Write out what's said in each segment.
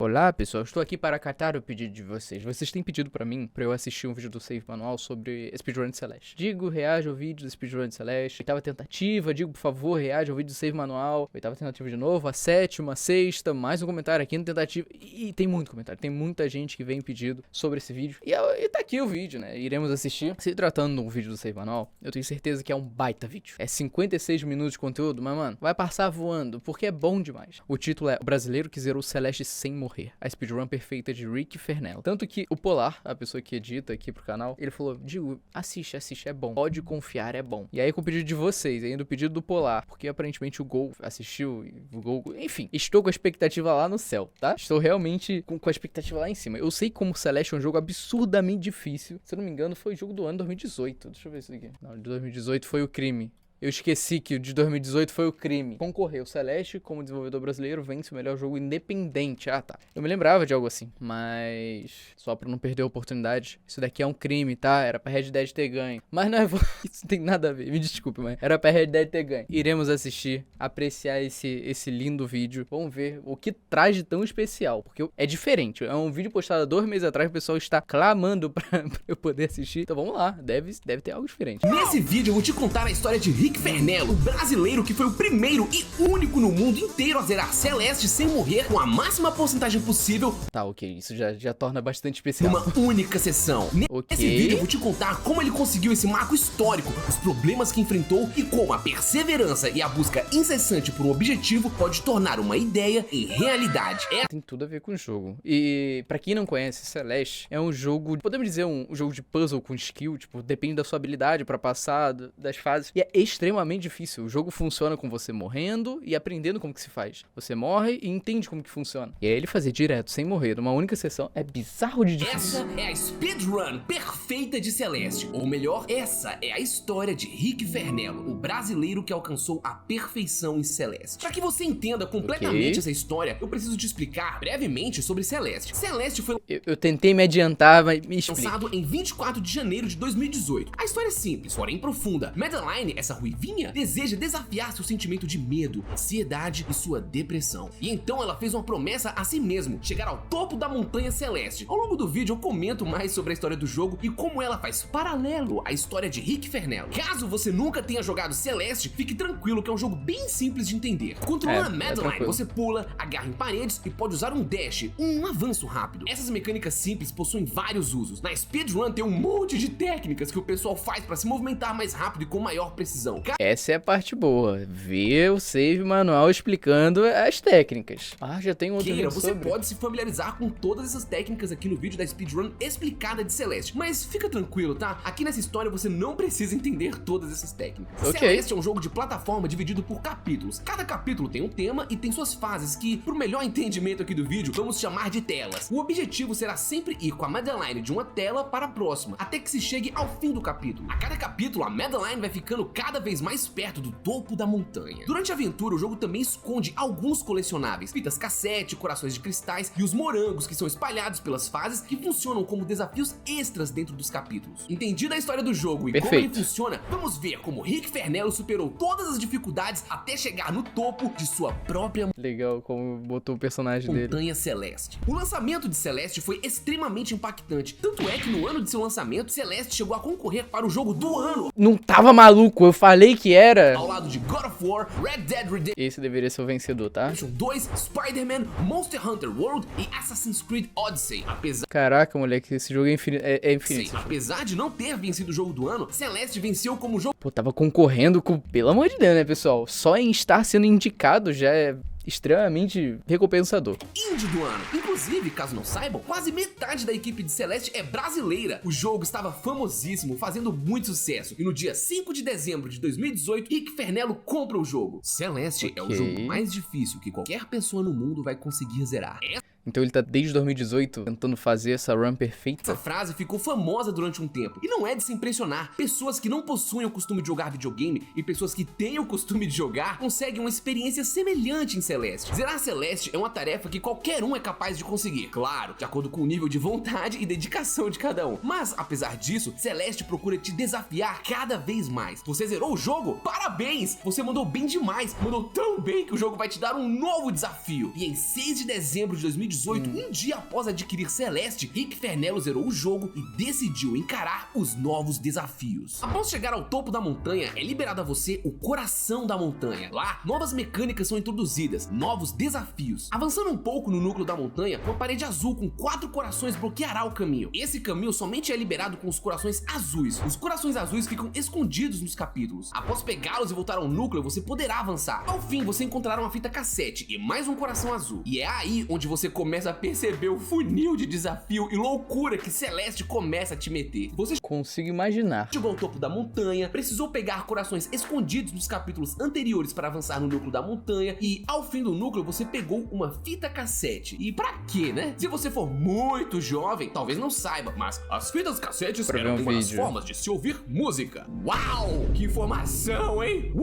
Olá pessoal, estou aqui para acatar o pedido de vocês. Vocês têm pedido pra mim pra eu assistir um vídeo do Save Manual sobre Speedrun de Celeste. Digo, reaja ao vídeo do Speedrun de Celeste. Oitava tentativa, digo, por favor, reaja ao vídeo do Save Manual. Oitava tentativa de novo, a sétima, a sexta, mais um comentário aqui no tentativa. E tem muito comentário, tem muita gente que vem pedindo sobre esse vídeo. E tá aqui o vídeo, né? Iremos assistir. Se tratando do vídeo do Save Manual, eu tenho certeza que é um baita vídeo. É 56 minutos de conteúdo, mas mano, vai passar voando, porque é bom demais. O título é O Brasileiro que Zerou Celeste Sem Morrer. A speedrun perfeita de Rick Fernello. Tanto que o Polar, a pessoa que edita aqui pro canal, ele falou, Digo, assiste, é bom. Pode confiar, é bom. E aí com o pedido de vocês, ainda o pedido do Polar, porque aparentemente o Gol assistiu, o Gol... Enfim, estou com a expectativa lá no céu, tá? Estou realmente com a expectativa lá em cima. Eu sei como Celeste é um jogo absurdamente difícil. Se eu não me engano, foi jogo do ano 2018. Deixa eu ver isso aqui. Não, de 2018 foi o Crime. Eu esqueci que o de 2018 foi o Crime. Concorreu. Celeste, como desenvolvedor brasileiro, vence o melhor jogo independente. Ah, tá. Eu me lembrava de algo assim. Mas, só pra não perder a oportunidade, isso daqui é um crime, tá? Era pra Red Dead ter ganho. Mas não é... Isso não tem nada a ver. Me desculpe, mas era pra Red Dead ter ganho. Iremos assistir, apreciar esse lindo vídeo. Vamos ver o que traz de tão especial. Porque é diferente. É um vídeo postado há 2 meses atrás. O pessoal está clamando pra eu poder assistir. Então vamos lá. Deve ter algo diferente. Nesse vídeo eu vou te contar a história de Rick Fernello, o brasileiro que foi o primeiro e único no mundo inteiro a zerar Celeste sem morrer com a máxima porcentagem possível. Tá, ok, isso já torna bastante especial. Numa única sessão. Nesse vídeo eu vou te contar como ele conseguiu esse marco histórico, os problemas que enfrentou e como a perseverança e a busca incessante por um objetivo pode tornar uma ideia em realidade. Tem tudo a ver com o jogo. E pra quem não conhece, Celeste é um jogo, podemos dizer um jogo de puzzle com skill, tipo, depende da sua habilidade pra passar das fases. E é extremamente difícil. O jogo funciona com você morrendo e aprendendo como que se faz. Você morre e entende como que funciona. E aí ele fazer direto, sem morrer, numa única sessão, é bizarro de difícil. Essa é a speedrun perfeita de Celeste. Ou melhor, essa é a história de Rick Fernello, o brasileiro que alcançou a perfeição em Celeste. Para que você entenda completamente essa história, eu preciso te explicar brevemente sobre Celeste. Celeste foi eu tentei me adiantar, mas me explica. lançado em 24 de janeiro de 2018. A história é simples, porém profunda. Madeline, essa ruivinha, deseja desafiar seu sentimento de medo, ansiedade e sua depressão. E então ela fez uma promessa a si mesma, chegar ao topo da montanha Celeste. Ao longo do vídeo eu comento mais sobre a história do jogo e como ela faz paralelo à história de Rick Fernello. Caso você nunca tenha jogado Celeste, fique tranquilo que é um jogo bem simples de entender. Controlando a Madeline, você pula, agarra em paredes e pode usar um dash, um avanço rápido. Essas mecânicas simples possuem vários usos. Na speedrun tem um monte de técnicas que o pessoal faz para se movimentar mais rápido e com maior precisão. Essa é a parte boa, ver o Save Manual explicando as técnicas. Ah, já tem outro vídeo você pode se familiarizar com todas essas técnicas aqui no vídeo da speedrun explicada de Celeste. Mas fica tranquilo, tá? Aqui nessa história você não precisa entender todas essas técnicas. Celeste é um jogo de plataforma dividido por capítulos. Cada capítulo tem um tema e tem suas fases que, pro melhor entendimento aqui do vídeo, vamos chamar de telas. O objetivo será sempre ir com a Madeline de uma tela para a próxima, até que se chegue ao fim do capítulo. A cada capítulo, a Madeline vai ficando cada vez mais perto do topo da montanha. Durante a aventura, o jogo também esconde alguns colecionáveis, fitas cassete, corações de cristais e os morangos que são espalhados pelas fases que funcionam como desafios extras dentro dos capítulos. Entendida a história do jogo e como ele funciona, vamos ver como Rick Fernello superou todas as dificuldades até chegar no topo de sua própria legal como botou o personagem dele. Montanha Celeste. O lançamento de Celeste foi extremamente impactante, tanto é que no ano de seu lançamento, Celeste chegou a concorrer para o jogo do ano. Não tava maluco, eu falei que era. Ao lado de God of War, Red Dead Redemption. Esse deveria ser o vencedor, tá? 2, Spider-Man, Monster Hunter World e Assassin's Creed Odyssey. Caraca, moleque, esse jogo é infinito. É infinito. Apesar de não ter vencido o jogo do ano, Celeste venceu como jogo. Pô, tava concorrendo com... Pelo amor de Deus, né, pessoal? Só em estar sendo indicado já é extremamente recompensador. Indie do ano. Inclusive, caso não saibam, quase metade da equipe de Celeste é brasileira. O jogo estava famosíssimo, fazendo muito sucesso. E no dia 5 de dezembro de 2018, Rick Fernello compra o jogo. Celeste é o jogo mais difícil que qualquer pessoa no mundo vai conseguir zerar. Então ele tá desde 2018 tentando fazer essa run perfeita. Essa frase ficou famosa durante um tempo. E não é de se impressionar. Pessoas que não possuem o costume de jogar videogame e pessoas que têm o costume de jogar conseguem uma experiência semelhante em Celeste. Zerar Celeste é uma tarefa que qualquer um é capaz de conseguir. Claro, de acordo com o nível de vontade e dedicação de cada um. Mas, apesar disso, Celeste procura te desafiar cada vez mais. Você zerou o jogo? Parabéns! Você mandou bem demais. Mandou tão bem que o jogo vai te dar um novo desafio. E em 6 de dezembro de 2018, 2018, um dia após adquirir Celeste, Rick Fernello zerou o jogo e decidiu encarar os novos desafios. Após chegar ao topo da montanha, é liberado a você o coração da montanha. Lá, novas mecânicas são introduzidas, novos desafios. Avançando um pouco no núcleo da montanha, uma parede azul com 4 corações bloqueará o caminho. Esse caminho somente é liberado com os corações azuis. Os corações azuis ficam escondidos nos capítulos. Após pegá-los e voltar ao núcleo, você poderá avançar. Ao fim, você encontrará uma fita cassete e mais um coração azul. E é aí onde você começa a perceber o funil de desafio e loucura que Celeste começa a te meter. Você consigo imaginar. Chegou ao topo da montanha, precisou pegar corações escondidos nos capítulos anteriores para avançar no núcleo da montanha e ao fim do núcleo você pegou uma fita cassete. E pra quê, né? Se você for muito jovem, talvez não saiba, mas as fitas cassetes eram uma das formas de se ouvir música. Uau! Que informação, hein?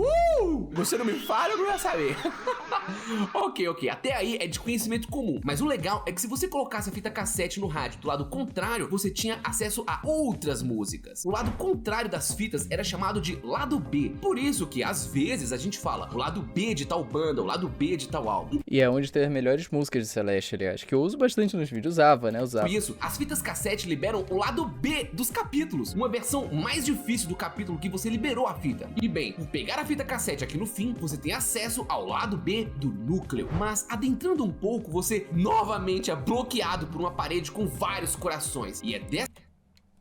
Você não me fala, eu não ia saber. Ok, até aí é de conhecimento comum, mas o legal é que se você colocasse a fita cassete no rádio do lado contrário, você tinha acesso a outras músicas. O lado contrário das fitas era chamado de lado B, por isso que às vezes a gente fala o lado B de tal banda, o lado B de tal álbum. E é onde tem as melhores músicas de Celeste, aliás, que eu uso bastante nos vídeos, usava. Por isso, as fitas cassete liberam o lado B dos capítulos, uma versão mais difícil do capítulo que você liberou a fita. E bem, por pegar a fita cassete aqui no fim, você tem acesso ao lado B do núcleo. Mas adentrando um pouco, você novamente é bloqueado por uma parede com vários corações. E é dessa...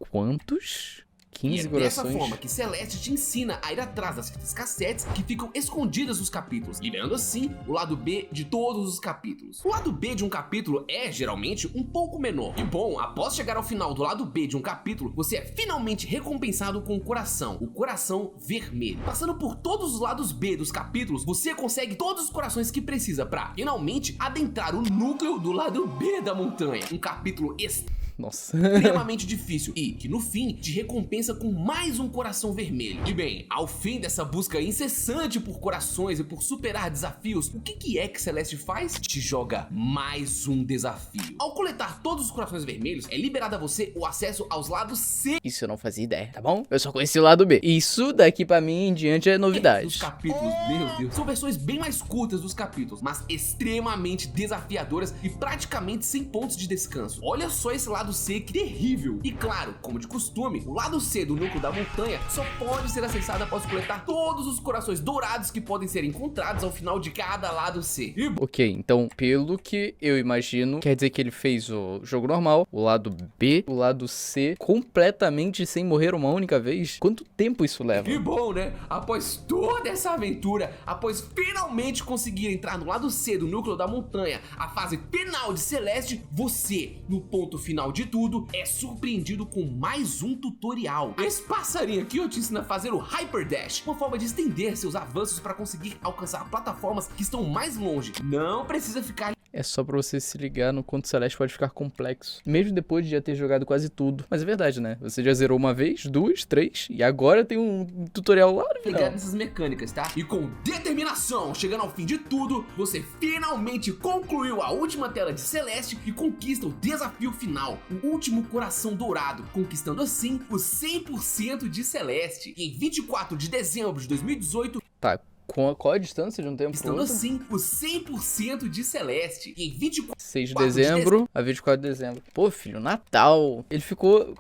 Quantos? 15 corações. Dessa forma que Celeste te ensina a ir atrás das fitas cassetes que ficam escondidas nos capítulos, liberando assim o lado B de todos os capítulos. O lado B de um capítulo é geralmente um pouco menor. E bom, após chegar ao final do lado B de um capítulo, você é finalmente recompensado com o coração vermelho. Passando por todos os lados B dos capítulos, você consegue todos os corações que precisa para finalmente adentrar o núcleo do lado B da montanha. Um capítulo extremamente difícil e que no fim te recompensa com mais um coração vermelho. E bem, ao fim dessa busca incessante por corações e por superar desafios, o que é que Celeste faz? Te joga mais um desafio. Ao coletar todos os corações vermelhos, é liberado a você o acesso aos lados C. Isso eu não fazia ideia, tá bom? Eu só conheci o lado B. Isso daqui pra mim em diante é novidade. Os capítulos, meu Deus, são versões bem mais curtas dos capítulos, mas extremamente desafiadoras e praticamente sem pontos de descanso. Olha só esse lado C, que terrível. E claro, como de costume, o lado C do núcleo da montanha só pode ser acessado após coletar todos os corações dourados que podem ser encontrados ao final de cada lado C. Ok, então pelo que eu imagino, quer dizer que ele fez o jogo normal, o lado B, o lado C, completamente sem morrer uma única vez? Quanto tempo isso leva? Que bom, né? Após toda essa aventura, após finalmente conseguir entrar no lado C do núcleo da montanha, a fase final de Celeste, você, no ponto final de tudo, é surpreendido com mais um tutorial. Esse passarinho aqui eu te ensino a fazer o Hyper Dash, uma forma de estender seus avanços para conseguir alcançar plataformas que estão mais longe. Não precisa ficar... É só pra você se ligar no quanto Celeste pode ficar complexo, mesmo depois de já ter jogado quase tudo. Mas é verdade, né? Você já zerou uma vez, duas, três, e agora tem um tutorial lá no final. Ligado nessas mecânicas, tá? E com determinação, chegando ao fim de tudo, você finalmente concluiu a última tela de Celeste e conquista o desafio final, o último coração dourado, conquistando assim o 100% de Celeste. E em 24 de dezembro de 2018... Tá. Qual a distância de um tempo pro outro? Assim, o 100% de Celeste. E em 6 de dezembro a 24 de dezembro. Pô, filho, Natal. Ele ficou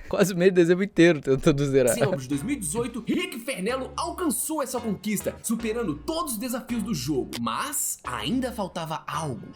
quase o mês de dezembro inteiro tentando zerar. Em dezembro de 2018, Rick Fernello alcançou essa conquista, superando todos os desafios do jogo. Mas ainda faltava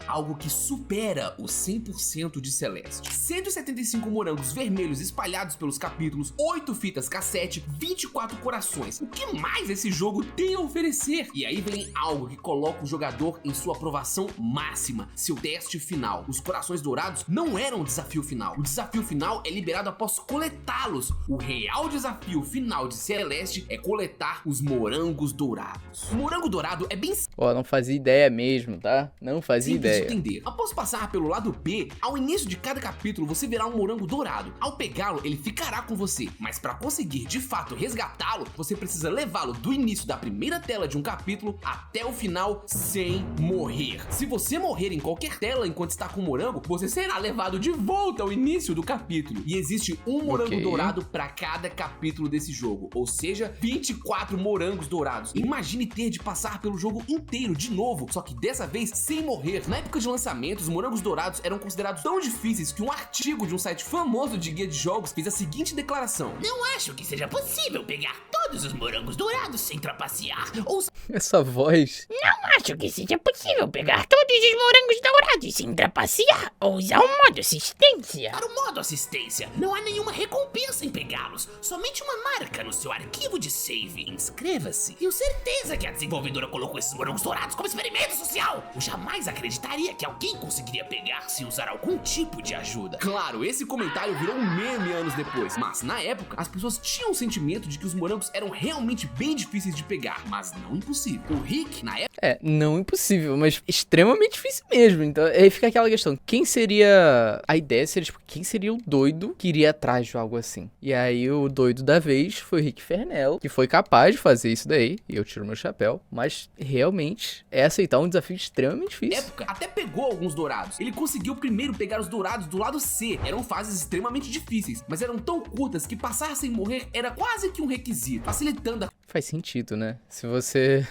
algo que supera o 100% de Celeste. 175 morangos vermelhos espalhados pelos capítulos, 8 fitas cassete, 24 corações. O que mais esse jogo tem a oferecer? E aí vem algo que coloca o jogador em sua aprovação máxima, seu teste final. Os corações dourados não eram o desafio final. O desafio final é liberado após coletá-los. O real desafio final de Celeste é coletar os morangos dourados. O morango dourado é bem... Ó, não fazia ideia mesmo, tá? Não fazia ideia. De entender. Após passar pelo lado B, ao início de cada capítulo você verá um morango dourado. Ao pegá-lo, ele ficará com você. Mas para conseguir de fato resgatá-lo, você precisa levá-lo do início da primeira tela de um capítulo até o final sem morrer. Se você morrer em qualquer tela enquanto está com o morango, você será levado de volta ao início do capítulo. E existe um morango dourado pra cada capítulo desse jogo, ou seja, 24 morangos dourados. Imagine ter de passar pelo jogo inteiro de novo, só que dessa vez sem morrer. Na época de lançamento, os morangos dourados eram considerados tão difíceis que um artigo de um site famoso de guia de jogos fez a seguinte declaração: não acho que seja possível pegar todos os morangos dourados sem trapacear ou... Essa voz... Não acho que seja possível pegar todos os morangos dourados sem trapacear ou usar o modo assistência. Para o modo assistência, não há nenhuma recompensa em pegá-los, somente uma marca no seu arquivo de save. Inscreva-se. Tenho certeza que a desenvolvedora colocou esses morangos dourados como experimento social. Eu jamais acreditaria que alguém conseguiria pegar sem usar algum tipo de ajuda. Claro, esse comentário virou um meme anos depois, mas na época as pessoas tinham o sentimento de que os morangos eram realmente bem difíceis de pegar, mas não impossível. O Rick, na época... não impossível, mas extremamente difícil mesmo. Então aí fica aquela questão, quem seria... A ideia seria, tipo, quem seria o doido que iria atrás de algo assim? E aí o doido da vez foi o Rick Fernello, que foi capaz de fazer isso daí, e eu tiro meu chapéu, mas realmente é aceitar um desafio extremamente difícil. Na época até pegou alguns dourados. Ele conseguiu primeiro pegar os dourados do lado C. Eram fases extremamente difíceis, mas eram tão curtas que passar sem morrer era quase que um requisito, facilitando a Faz sentido, né? Se você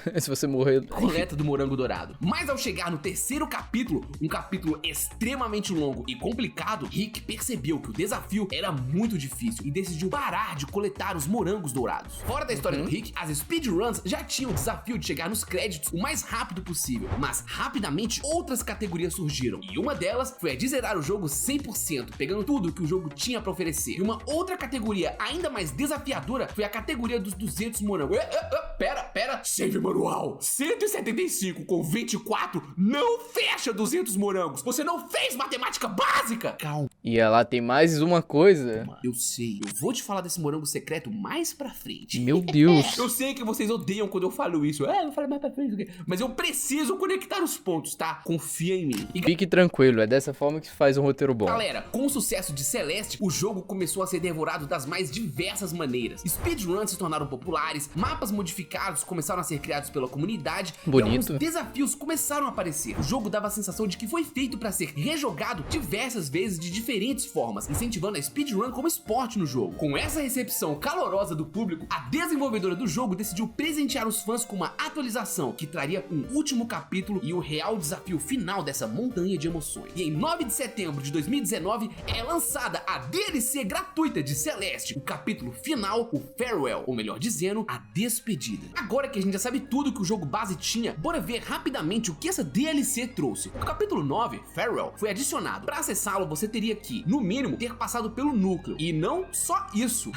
morrer... coleta do morango dourado. Mas ao chegar no terceiro capítulo, um capítulo extremamente longo e complicado, Rick percebeu que o desafio era muito difícil e decidiu parar de coletar os morangos dourados. Fora da história do Rick, as speedruns já tinham o desafio de chegar nos créditos o mais rápido possível, mas rapidamente outras categorias surgiram, e uma delas foi a de zerar o jogo 100%, pegando tudo que o jogo tinha pra oferecer. E uma outra categoria ainda mais desafiadora foi a categoria dos 200 morangos. Pera, save manual. 175 com 24 não fecha 200 morangos. Você não fez matemática básica. Calma. E lá tem mais uma coisa. Eu sei, eu vou te falar desse morango secreto mais pra frente. Meu Deus. Eu sei que vocês odeiam quando eu falo isso. Eu vou falar mais pra frente. Mas eu preciso conectar os pontos, tá? Confia em mim. Fique tranquilo, é dessa forma que se faz um roteiro bom. Galera, com o sucesso de Celeste, o jogo começou a ser devorado das mais diversas maneiras. Speedruns se tornaram populares, mapas modificados começaram a ser criados pela comunidade. Bonito. E alguns desafios começaram a aparecer. O jogo dava a sensação de que foi feito pra ser rejogado diversas vezes de diferentes formas, incentivando a speedrun como esporte no jogo. Com essa recepção calorosa do público, a desenvolvedora do jogo decidiu presentear os fãs com uma atualização que traria um último capítulo e o real desafio final dessa montanha de emoções. E em 9 de setembro de 2019 é lançada a DLC gratuita de Celeste, o capítulo final, o Farewell, ou melhor dizendo, a despedida. Agora que a gente já sabe tudo que o jogo base tinha, bora ver rapidamente o que essa DLC trouxe. O capítulo 9, Farewell, foi adicionado. Para acessá-lo, você teria que, no mínimo, ter passado pelo núcleo. E não só isso.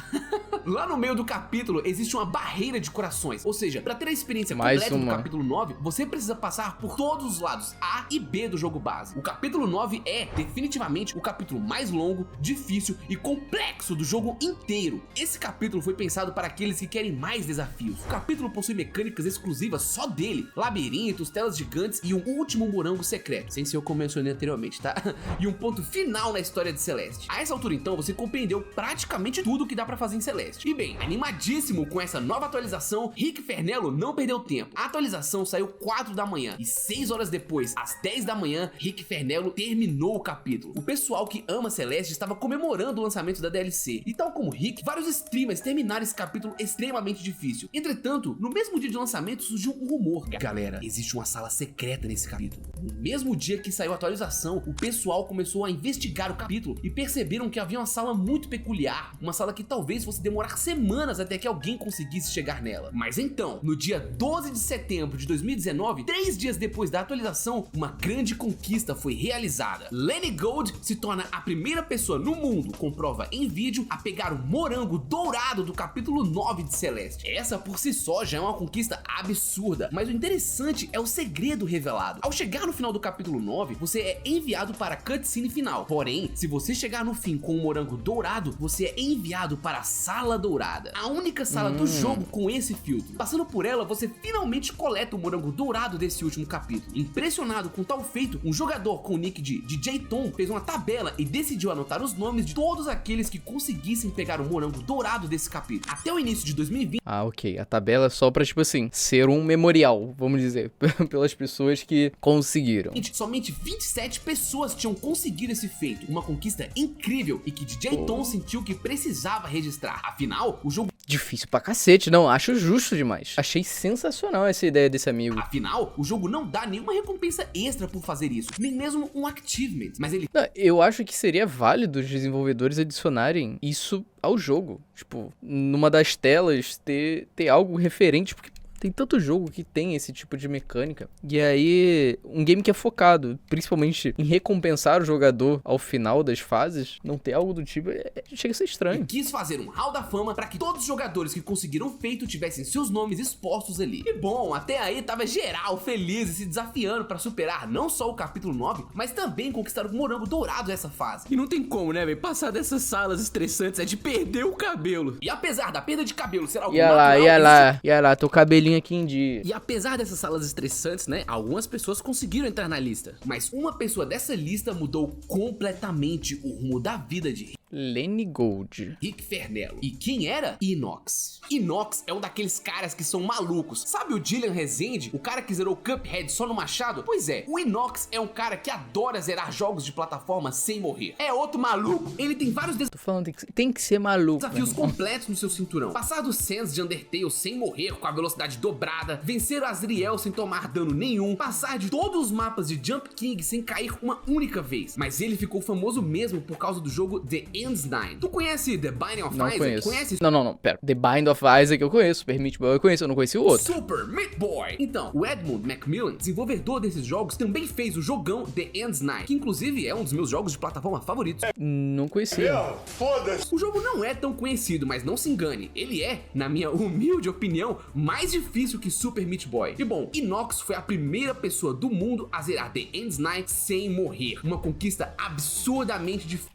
Lá no meio do capítulo existe uma barreira de corações, ou seja, para ter a experiência completa do capítulo 9, você precisa passar por todos os lados A e B do jogo base. O capítulo 9 é definitivamente o capítulo mais longo, difícil e complexo do jogo inteiro. Esse capítulo foi pensado para aqueles que querem mais desafios. O capítulo possui mecânicas exclusivas só dele, labirintos, telas gigantes e um último morango secreto, sem ser o que eu mencionei anteriormente, tá? E um ponto final na história de Celeste. A essa altura então você compreendeu praticamente tudo que dá pra fazer em Celeste. E bem, animadíssimo com essa nova atualização, Rick Fernello não perdeu tempo. A atualização saiu 4 da manhã e 6 horas depois, às 10 da manhã, Rick Fernello terminou o capítulo. O pessoal que ama Celeste estava comemorando o lançamento da DLC, e tal como Rick, vários streamers terminaram esse capítulo extremamente difícil. Entretanto, no mesmo dia de lançamento surgiu um rumor. Galera, existe uma sala secreta nesse capítulo. No mesmo dia que saiu a atualização, o pessoal começou a investigar o capítulo e perceberam que havia uma sala muito peculiar, uma sala que talvez fosse demorar semanas até que alguém conseguisse chegar nela. Mas então, no dia 12 de setembro de 2019, 3 dias depois da atualização, uma grande conquista foi realizada. Lenny Gold se torna a primeira pessoa no mundo, com prova em vídeo, a pegar o morango dourado do capítulo 9 de Celeste. Essa por si só já é uma conquista absurda, mas o interessante é o segredo revelado. Ao chegar no final do capítulo 9, você é enviado para a cutscene final. Porém, se você chegar no fim com o morango dourado, você é enviado para a Sala Dourada, a única sala do jogo com esse filtro. Passando por ela, você finalmente coleta o morango dourado desse último capítulo. Impressionado com tal feito, um jogador com o nick de DJ Tom fez uma tabela e decidiu anotar os nomes de todos aqueles que conseguissem pegar o morango dourado desse capítulo. Até o início de 2020, ok. A tabela é só pra, tipo assim, ser um memorial, vamos dizer, pelas pessoas que conseguiram. Somente 27 pessoas tinham conseguido esse feito, uma conquista incrível e que DJ Tom sentiu que precisava registrar. Afinal, o jogo... Difícil pra cacete, não, acho justo demais. Achei sensacional essa ideia desse amigo. Afinal, o jogo não dá nenhuma recompensa extra por fazer isso, nem mesmo um achievement, mas ele... Não, eu acho que seria válido os desenvolvedores adicionarem isso ao jogo. Tipo, numa das telas ter algo referente, porque tem tanto jogo que tem esse tipo de mecânica. E aí, um game que é focado, principalmente em recompensar o jogador ao final das fases, não ter algo do tipo, chega a ser estranho. E quis fazer um hall da fama para que todos os jogadores que conseguiram o feito tivessem seus nomes expostos ali. E bom, até aí tava geral feliz e se desafiando para superar não só o capítulo 9, mas também conquistar o morango dourado nessa fase. E não tem como, né, velho? Passar dessas salas estressantes é de perder o cabelo. E apesar da perda de cabelo ser algo natural... Ia lá, teu cabelinho aqui em dia. E apesar dessas salas estressantes, né, algumas pessoas conseguiram entrar na lista. Mas uma pessoa dessa lista mudou completamente o rumo da vida de Lenny Gold. Rick Fernello. E quem era? Inox. Inox é um daqueles caras que são malucos. Sabe o Dylan Rezende? O cara que zerou Cuphead só no machado? Pois é, o Inox é um cara que adora zerar jogos de plataforma sem morrer. É outro maluco. Ele tem vários Tô falando, tem que ser maluco. Desafios completos no seu cinturão. Passar dos Sands de Undertale sem morrer com a velocidade dobrada. Vencer o Azriel sem tomar dano nenhum. Passar de todos os mapas de Jump King sem cair uma única vez. Mas ele ficou famoso mesmo por causa do jogo The Ends 9. Tu conhece The Binding of Isaac? Conheço. Conhece? Não, pera. The Binding of Isaac eu conheço, Super Meat Boy eu conheço, eu não conheci o outro. Super Meat Boy! Então, o Edmund Macmillan, desenvolvedor desses jogos, também fez o jogão The Ends 9, que inclusive é um dos meus jogos de plataforma favoritos. Não conhecia. Foda-se! O jogo não é tão conhecido, mas não se engane, ele é, na minha humilde opinião, mais difícil que Super Meat Boy. E bom, Inox foi a primeira pessoa do mundo a zerar The Ends 9 sem morrer. Uma conquista absurdamente difícil.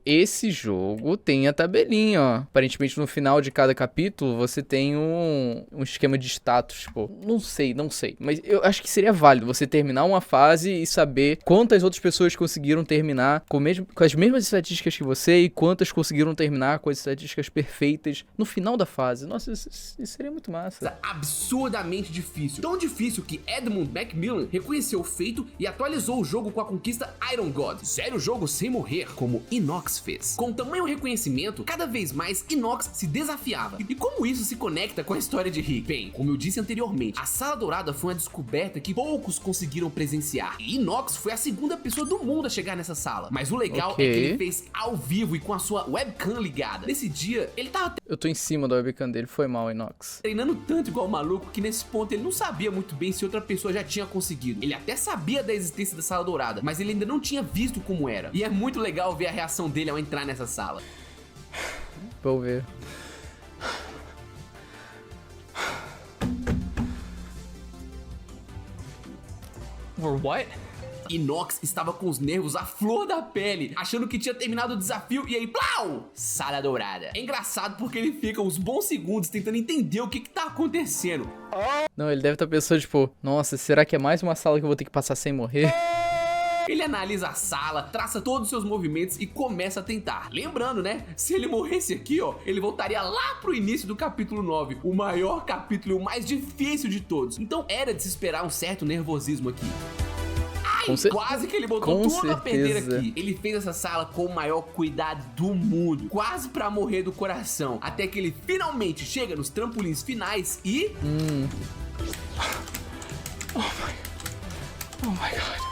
Esse jogo tem a tabelinha, ó. Aparentemente no final de cada capítulo você tem um esquema de status, tipo, não sei, mas eu acho que seria válido você terminar uma fase e saber quantas outras pessoas conseguiram terminar com as mesmas estatísticas que você e quantas conseguiram terminar com as estatísticas perfeitas no final da fase. Nossa, isso seria muito massa. Absurdamente difícil. Tão difícil que Edmund Macmillan reconheceu o feito e atualizou o jogo com a conquista Iron God. Zero o jogo sem morrer, como Inox fez. Com tamanho reconhecimento, cada vez mais Inox se desafiava. E como isso se conecta com a história de Rick? Bem, como eu disse anteriormente, a Sala Dourada foi uma descoberta que poucos conseguiram presenciar. E Inox foi a segunda pessoa do mundo a chegar nessa sala. Mas o legal é que ele fez ao vivo e com a sua webcam ligada. Nesse dia, ele tava... Eu tô em cima da webcam dele, foi mal, Inox. Treinando tanto igual o maluco que nesse ponto ele não sabia muito bem se outra pessoa já tinha conseguido. Ele até sabia da existência da Sala Dourada, mas ele ainda não tinha visto como era. E é muito legal ver a reação dele ao entrar nessa sala. Vou ver. For what? Inox estava com os nervos à flor da pele, achando que tinha terminado o desafio e aí, plau! Sala Dourada. É engraçado porque ele fica uns bons segundos tentando entender o que tá acontecendo. Não, ele deve estar pensando, tipo, nossa, será que é mais uma sala que eu vou ter que passar sem morrer? Ele analisa a sala, traça todos os seus movimentos e começa a tentar. Lembrando, né? Se ele morresse aqui, ó, ele voltaria lá pro início do capítulo 9, o maior capítulo e o mais difícil de todos. Então era de se esperar um certo nervosismo aqui. Quase que ele botou tudo a perder aqui. Ele fez essa sala com o maior cuidado do mundo, quase pra morrer do coração, até que ele finalmente chega nos trampolins finais e... Oh my god.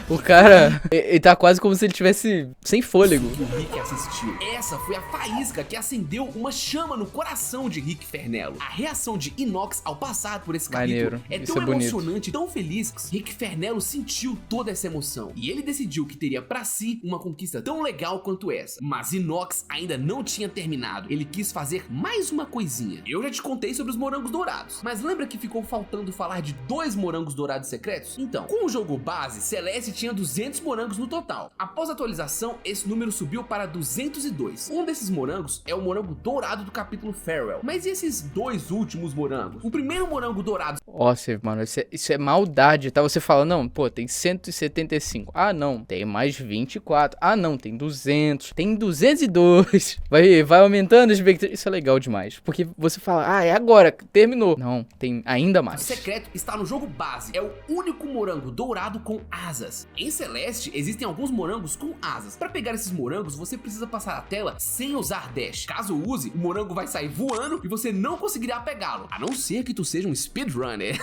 O cara, ele tá quase como se ele tivesse sem fôlego. O Rick assistiu. Essa foi a faísca que acendeu uma chama no coração de Rick Fernello. A reação de Inox ao passar por esse capítulo é tão emocionante, tão feliz, que Rick Fernello sentiu toda essa emoção. E ele decidiu que teria pra si uma conquista tão legal quanto essa. Mas Inox ainda não tinha terminado. Ele quis fazer mais uma coisinha. Eu já te contei sobre os morangos dourados, mas lembra que ficou faltando falar de 2 morangos dourados secretos? Então, com o jogo base, Celeste tinha 200 morangos no total. Após a atualização, esse número subiu para 202. Um desses morangos é o morango dourado do capítulo Farewell. Mas e esses dois últimos morangos? O primeiro morango dourado... Nossa, mano, isso é maldade, tá? Você fala, não, pô, tem 175. Ah, não, tem mais 24. Ah, não, tem 200. Tem 202. Vai aumentando as expectativas. Isso é legal demais. Porque você fala, é agora, terminou. Não, tem ainda mais. O secreto está no jogo base. É o único morango dourado com asas. Em Celeste, existem alguns morangos com asas. Para pegar esses morangos, você precisa passar a tela sem usar dash. Caso use, o morango vai sair voando e você não conseguirá pegá-lo. A não ser que tu seja um speedrunner.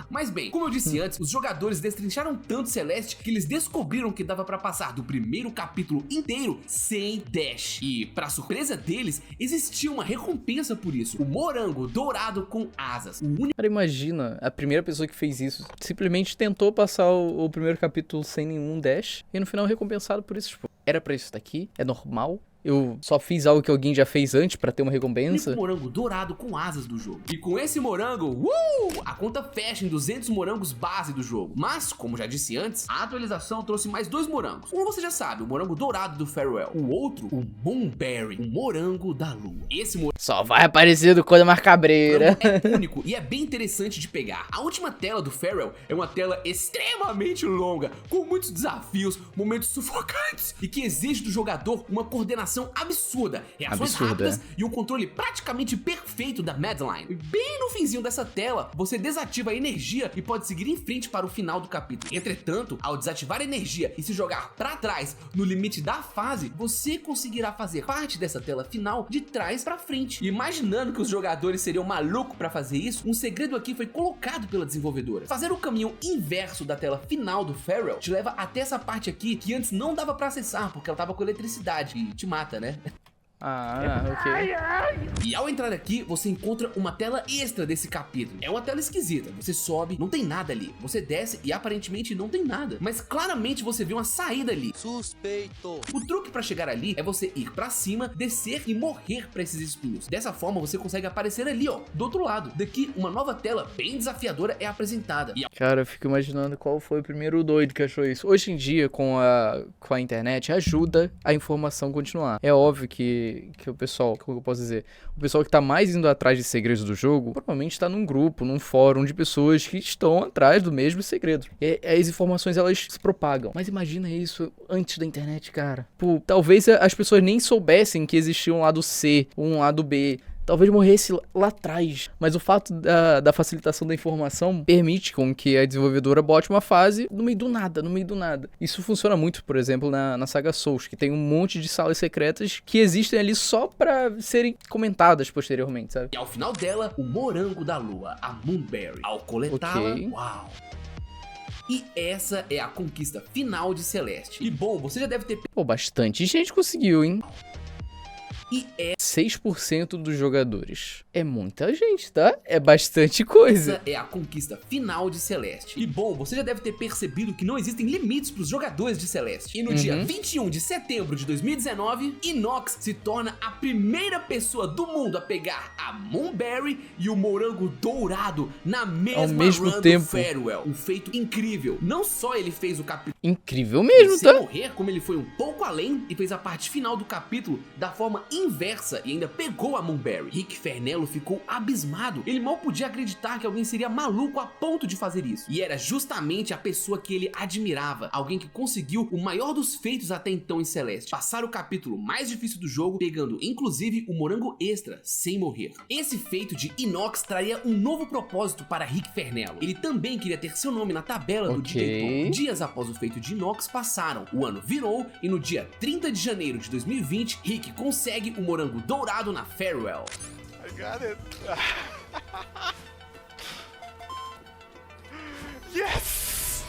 Mas bem, como eu disse antes, os jogadores destrincharam tanto Celeste que eles descobriram que dava pra passar do primeiro capítulo inteiro sem dash. E, pra surpresa deles, existia uma recompensa por isso. O morango dourado com asas. Cara, imagina, a primeira pessoa que fez isso simplesmente tentou passar o primeiro capítulo sem nenhum dash e no final recompensado por isso. Tipo, era pra isso daqui? É normal? Eu só fiz algo que alguém já fez antes pra ter uma recompensa? O morango dourado com asas do jogo. E com esse morango, a conta fecha em 200 morangos base do jogo. Mas, como já disse antes, a atualização trouxe mais 2 morangos. Um você já sabe, o morango dourado do Farewell. O outro, o Moonberry, o morango da lua. Esse morango só vai aparecer do Coisa Mais Cabreira. É único e é bem interessante de pegar. A última tela do Farewell é uma tela extremamente longa, com muitos desafios, momentos sufocantes e que exige do jogador uma coordenação absurda, reações rápidas e um controle praticamente perfeito da Madeline. E bem no finzinho dessa tela, você desativa a energia e pode seguir em frente para o final do capítulo. Entretanto, ao desativar a energia e se jogar para trás no limite da fase, você conseguirá fazer parte dessa tela final de trás para frente. E imaginando que os jogadores seriam malucos para fazer isso, um segredo aqui foi colocado pela desenvolvedora. Fazer o caminho inverso da tela final do Farewell te leva até essa parte aqui que antes não dava para acessar porque ela tava com eletricidade e te mata, né? Ok. E ao entrar aqui, você encontra uma tela extra desse capítulo. É uma tela esquisita, você sobe, não tem nada ali. Você desce e aparentemente não tem nada. Mas claramente você vê uma saída ali. Suspeito. O truque pra chegar ali é você ir pra cima, descer e morrer pra esses espinhos. Dessa forma você consegue aparecer ali, ó, do outro lado. Daqui, uma nova tela bem desafiadora é apresentada. Cara, eu fico imaginando qual foi o primeiro doido que achou isso. Hoje em dia, com a internet, ajuda a informação continuar. É óbvio que o pessoal, como eu posso dizer, o pessoal que tá mais indo atrás de segredos do jogo, provavelmente tá num grupo, num fórum de pessoas que estão atrás do mesmo segredo. E as informações, elas se propagam. Mas imagina isso antes da internet, cara. Pô, talvez as pessoas nem soubessem que existia um lado C, um lado B. Talvez morresse lá atrás, mas o fato da facilitação da informação permite com que a desenvolvedora bote uma fase no meio do nada. Isso funciona muito, por exemplo, na saga Souls, que tem um monte de salas secretas que existem ali só pra serem comentadas posteriormente, sabe? E ao final dela, o morango da lua, a Moonberry. Ao coletá-la, Ok. uau! E essa é a conquista final de Celeste. E bom, você já deve ter... Pô, bastante gente conseguiu, hein? E 6% dos jogadores. É muita gente, tá? É bastante coisa. essa é a conquista final de Celeste. E bom, você já deve ter percebido que não existem limites para os jogadores de Celeste. E no dia 21 de setembro de 2019, Inox se torna a primeira pessoa do mundo a pegar a Moonberry e o morango dourado na mesma run do Farewell. Um feito incrível. Não só ele fez o capítulo incrível mesmo, sem tá? morrer, como ele foi um pouco além e fez a parte final do capítulo da forma inversa e ainda pegou a Moonberry. Rick Fernello ficou abismado. Ele mal podia acreditar que alguém seria maluco a ponto de fazer isso. E era justamente a pessoa que ele admirava, alguém que conseguiu o maior dos feitos até então em Celeste, passar o capítulo mais difícil do jogo, pegando inclusive o morango extra sem morrer. Esse feito de Inox traria um novo propósito para Rick Fernello. Ele também queria ter seu nome na tabela do DJ Top. Dias após o feito de Inox passaram, o ano virou e no dia 30 de janeiro de 2020, Rick consegue o morango dourado na Farewell. I got it. Yes!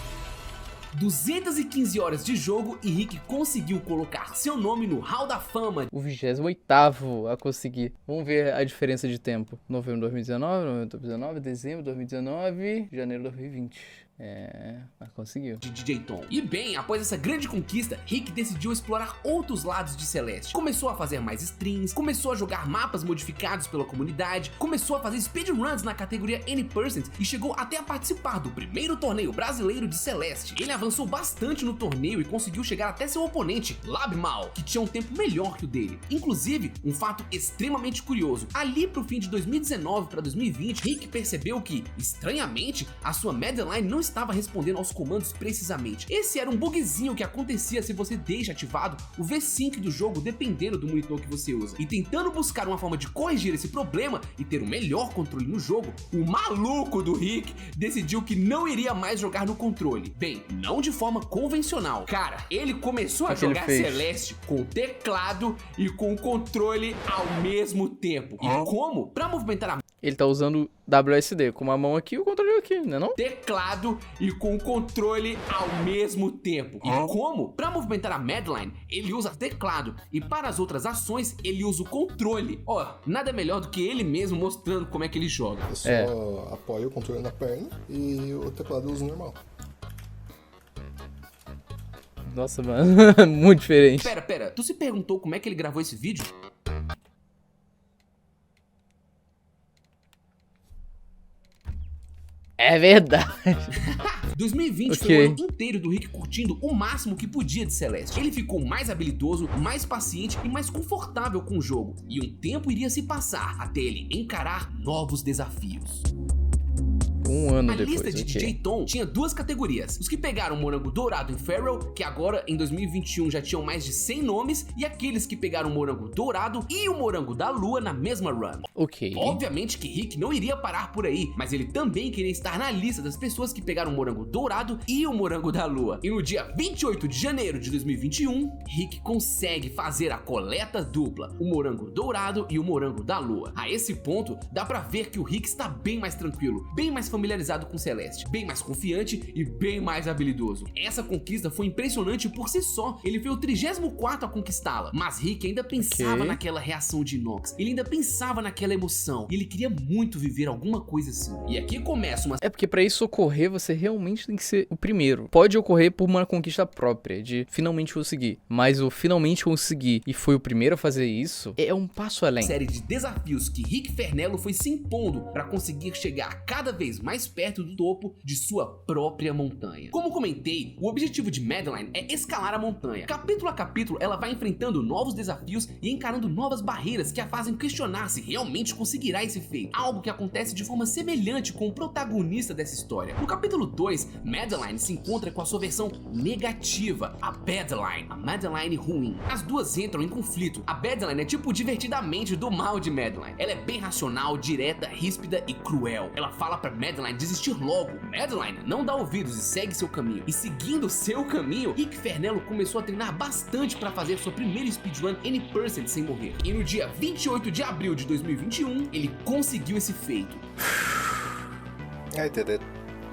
215 horas de jogo e Rick conseguiu colocar seu nome no Hall da Fama. O 28º a conseguir. Vamos ver a diferença de tempo. Novembro de 2019, novembro de 2019, dezembro de 2019, janeiro de 2020. Mas conseguiu. De DJ Tom. E bem, após essa grande conquista, Rick decidiu explorar outros lados de Celeste. Começou a fazer mais streams, começou a jogar mapas modificados pela comunidade, começou a fazer speedruns na categoria Any% e chegou até a participar do primeiro torneio brasileiro de Celeste. Ele avançou bastante no torneio e conseguiu chegar até seu oponente, Labmal, que tinha um tempo melhor que o dele. Inclusive, um fato extremamente curioso, ali pro fim de 2019 para 2020, Rick percebeu que, estranhamente, a sua Madeline não estava respondendo aos comandos precisamente. Esse era um bugzinho que acontecia se você deixa ativado o V-Sync do jogo dependendo do monitor que você usa. E tentando buscar uma forma de corrigir esse problema e ter o melhor controle no jogo, o maluco do Rick decidiu que não iria mais jogar no controle. Bem, não de forma convencional. Cara, ele começou a jogar Celeste com o teclado e com o controle ao mesmo tempo. E como? Pra movimentar a Ele tá usando WSD com uma mão aqui e o controle aqui, né não? Teclado e com o controle ao mesmo tempo. E como? Pra movimentar a Madeline, ele usa teclado e para as outras ações, ele usa o controle. Nada melhor do que ele mesmo mostrando como é que ele joga. Eu só apoio o controle na perna e o teclado eu uso normal. Nossa, mano, muito diferente. Pera, tu se perguntou como é que ele gravou esse vídeo? É verdade. 2020 foi o ano inteiro do Rick curtindo o máximo que podia de Celeste. Ele ficou mais habilidoso, mais paciente e mais confortável com o jogo. E um tempo iria se passar até ele encarar novos desafios. Um ano depois. A lista de okay. DJ Tom tinha duas categorias. Os que pegaram o morango dourado em Feral, que agora em 2021 já tinham mais de 100 nomes, e aqueles que pegaram o morango dourado e o morango da lua na mesma run. Ok. Obviamente que Rick não iria parar por aí, mas ele também queria estar na lista das pessoas que pegaram o morango dourado e o morango da lua. E no dia 28 de janeiro de 2021, Rick consegue fazer a coleta dupla, o morango dourado e o morango da lua. A esse ponto, dá pra ver que o Rick está bem mais tranquilo, bem mais familiarizado com Celeste, bem mais confiante e bem mais habilidoso. Essa conquista foi impressionante por si só, ele foi o 34º a conquistá-la, mas Rick ainda pensava naquela reação de Inox, ele ainda pensava naquela emoção, e ele queria muito viver alguma coisa assim. E aqui começa uma... É porque pra isso ocorrer, você realmente tem que ser o primeiro. Pode ocorrer por uma conquista própria, de finalmente conseguir, mas o finalmente conseguir e foi o primeiro a fazer isso, é um passo além. Série de desafios que Rick Fernello foi se impondo pra conseguir chegar cada vez mais perto do topo de sua própria montanha. Como comentei, o objetivo de Madeline é escalar a montanha. Capítulo a capítulo, ela vai enfrentando novos desafios e encarando novas barreiras que a fazem questionar se realmente conseguirá esse feito. Algo que acontece de forma semelhante com o protagonista dessa história. No capítulo 2, Madeline se encontra com a sua versão negativa, a Badline, a Madeline ruim. As duas entram em conflito. A Badline é tipo divertidamente do mal de Madeline. Ela é bem racional, direta, ríspida e cruel. Ela fala pra Madeline desistir logo. Madeline não dá ouvidos e segue seu caminho. E seguindo seu caminho, Rick Fernello começou a treinar bastante para fazer sua primeira speedrun Any% sem morrer. E no dia 28 de abril de 2021, ele conseguiu esse feito.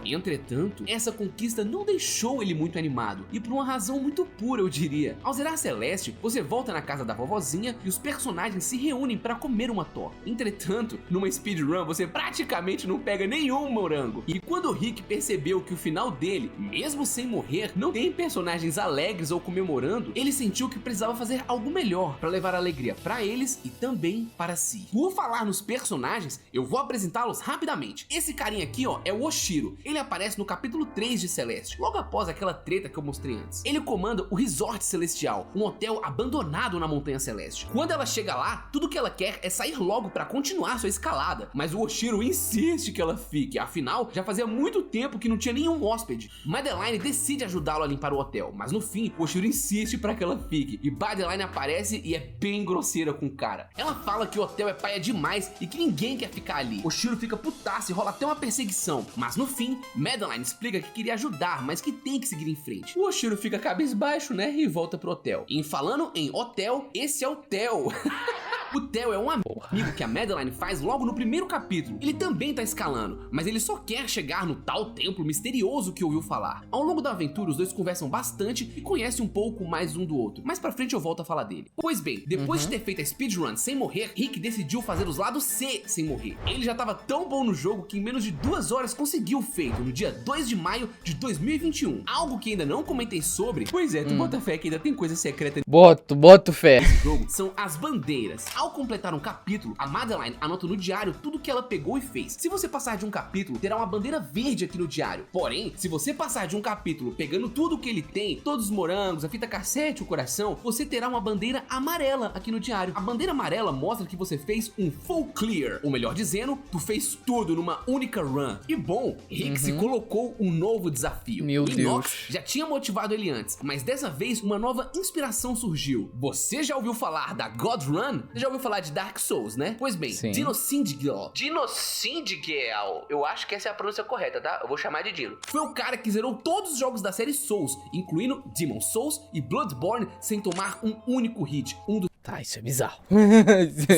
Entretanto, essa conquista não deixou ele muito animado, e por uma razão muito pura, eu diria. Ao zerar Celeste, você volta na casa da vovozinha e os personagens se reúnem para comer uma torta. Entretanto, numa speedrun você praticamente não pega nenhum morango. E quando o Rick percebeu que o final dele, mesmo sem morrer, não tem personagens alegres ou comemorando, ele sentiu que precisava fazer algo melhor para levar alegria para eles e também para si. Por falar nos personagens, eu vou apresentá-los rapidamente. Esse carinha aqui, é o Oshiro. Ele aparece no capítulo 3 de Celeste, logo após aquela treta que eu mostrei antes. Ele comanda o Resort Celestial, um hotel abandonado na Montanha Celeste. Quando ela chega lá, tudo que ela quer é sair logo para continuar sua escalada, mas o Oshiro insiste que ela fique, afinal, já fazia muito tempo que não tinha nenhum hóspede. Madeline decide ajudá-lo a limpar o hotel, mas no fim, o Oshiro insiste para que ela fique, e Madeline aparece e é bem grosseira com o cara. Ela fala que o hotel é paia demais e que ninguém quer ficar ali. Oshiro fica putaço e rola até uma perseguição, mas no fim, Madeline explica que queria ajudar, mas que tem que seguir em frente. O Oshiro fica cabisbaixo, né, e volta pro hotel. E falando em hotel, esse é o Theo. O Theo é um amigo que a Madeline faz logo no primeiro capítulo. Ele também tá escalando, mas ele só quer chegar no tal templo misterioso que ouviu falar. Ao longo da aventura, os dois conversam bastante e conhecem um pouco mais um do outro. Mais pra frente eu volto a falar dele. Pois bem, depois de ter feito a speedrun sem morrer, Rick decidiu fazer os lados C sem morrer. Ele já tava tão bom no jogo que em menos de 2 horas conseguiu o feito, no dia 2 de maio de 2021. Algo que ainda não comentei sobre. Pois é, tu bota fé que ainda tem coisa secreta Boto fé. nesse jogo, são as bandeiras. Ao completar um capítulo, a Madeline anota no diário tudo que ela pegou e fez. Se você passar de um capítulo, terá uma bandeira verde aqui no diário. Porém, se você passar de um capítulo pegando tudo que ele tem, todos os morangos, a fita cassete, o coração, você terá uma bandeira amarela aqui no diário. A bandeira amarela mostra que você fez um full clear, ou melhor dizendo, tu fez tudo numa única run. E bom, Rick se colocou um novo desafio. Meu o Deus. Inox já tinha motivado ele antes, mas dessa vez uma nova inspiração surgiu. Você já ouviu falar da God Run? Você já ouviu falar de Dark Souls, né? Pois bem, Sim. Dino Syndigal. Eu acho que essa é a pronúncia correta, tá? Eu vou chamar de Dino. Foi o cara que zerou todos os jogos da série Souls, incluindo Demon Souls e Bloodborne, sem tomar um único hit. Um dos Tá, isso é bizarro.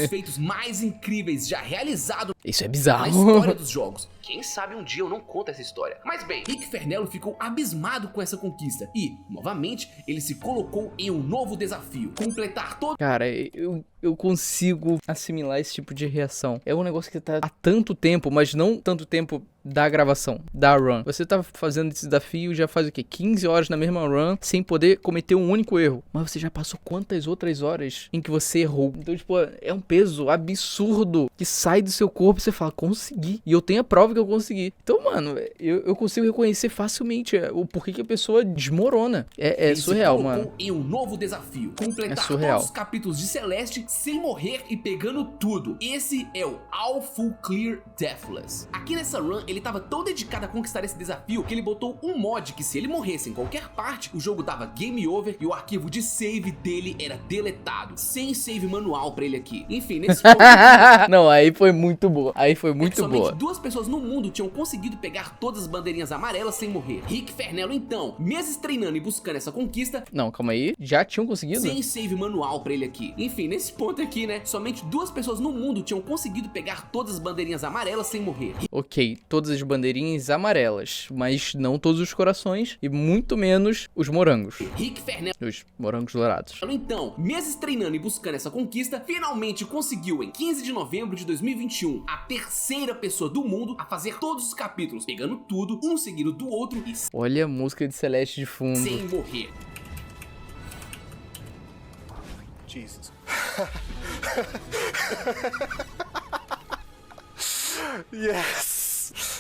feitos mais incríveis já realizados Isso é na bizarro. história dos jogos. Quem sabe um dia eu não conto essa história. Mas bem, Rick Fernello ficou abismado com essa conquista e, novamente, ele se colocou em um novo desafio: completar todo Cara, eu consigo assimilar esse tipo de reação. É um negócio que tá há tanto tempo, mas não tanto tempo da gravação, da run. Você tá fazendo esse desafio já faz o quê? 15 horas na mesma run, sem poder cometer um único erro. Mas você já passou quantas outras horas em que você errou? Então, tipo, é um peso absurdo que sai do seu corpo e você fala, consegui. E eu tenho a prova que eu consegui. Então, mano, eu consigo reconhecer facilmente o porquê que a pessoa desmorona. É Ele surreal, se colocou mano. em um novo desafio: completar É surreal. todos os capítulos de Celeste sem morrer e pegando tudo. Esse é o All Full Clear Deathless. Aqui nessa run, ele tava tão dedicado a conquistar esse desafio que ele botou um mod que, se ele morresse em qualquer parte, o jogo dava game over e o arquivo de save dele era deletado. Sem save manual pra ele aqui. Enfim, nesse ponto, Não, aí foi muito boa. Aí foi muito somente boa. 2 pessoas no mundo tinham conseguido pegar todas as bandeirinhas amarelas sem morrer. Rick Fernello, então, meses treinando e buscando essa conquista, Não, calma aí. Já tinham conseguido? sem save manual pra ele aqui. Enfim, nesse ponto aqui, né, somente 2 pessoas no mundo tinham conseguido pegar todas as bandeirinhas amarelas sem morrer. Ok, todas as bandeirinhas amarelas, mas não todos os corações e muito menos os morangos. Rick Fernello, Os morangos dourados. então, meses treinando e buscando essa conquista, finalmente conseguiu, em 15 de novembro de 2021, a terceira pessoa do mundo a fazer todos os capítulos, pegando tudo, um seguido do outro e Olha a música de Celeste de fundo. sem morrer. Jesus. Yes.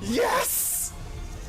Yes.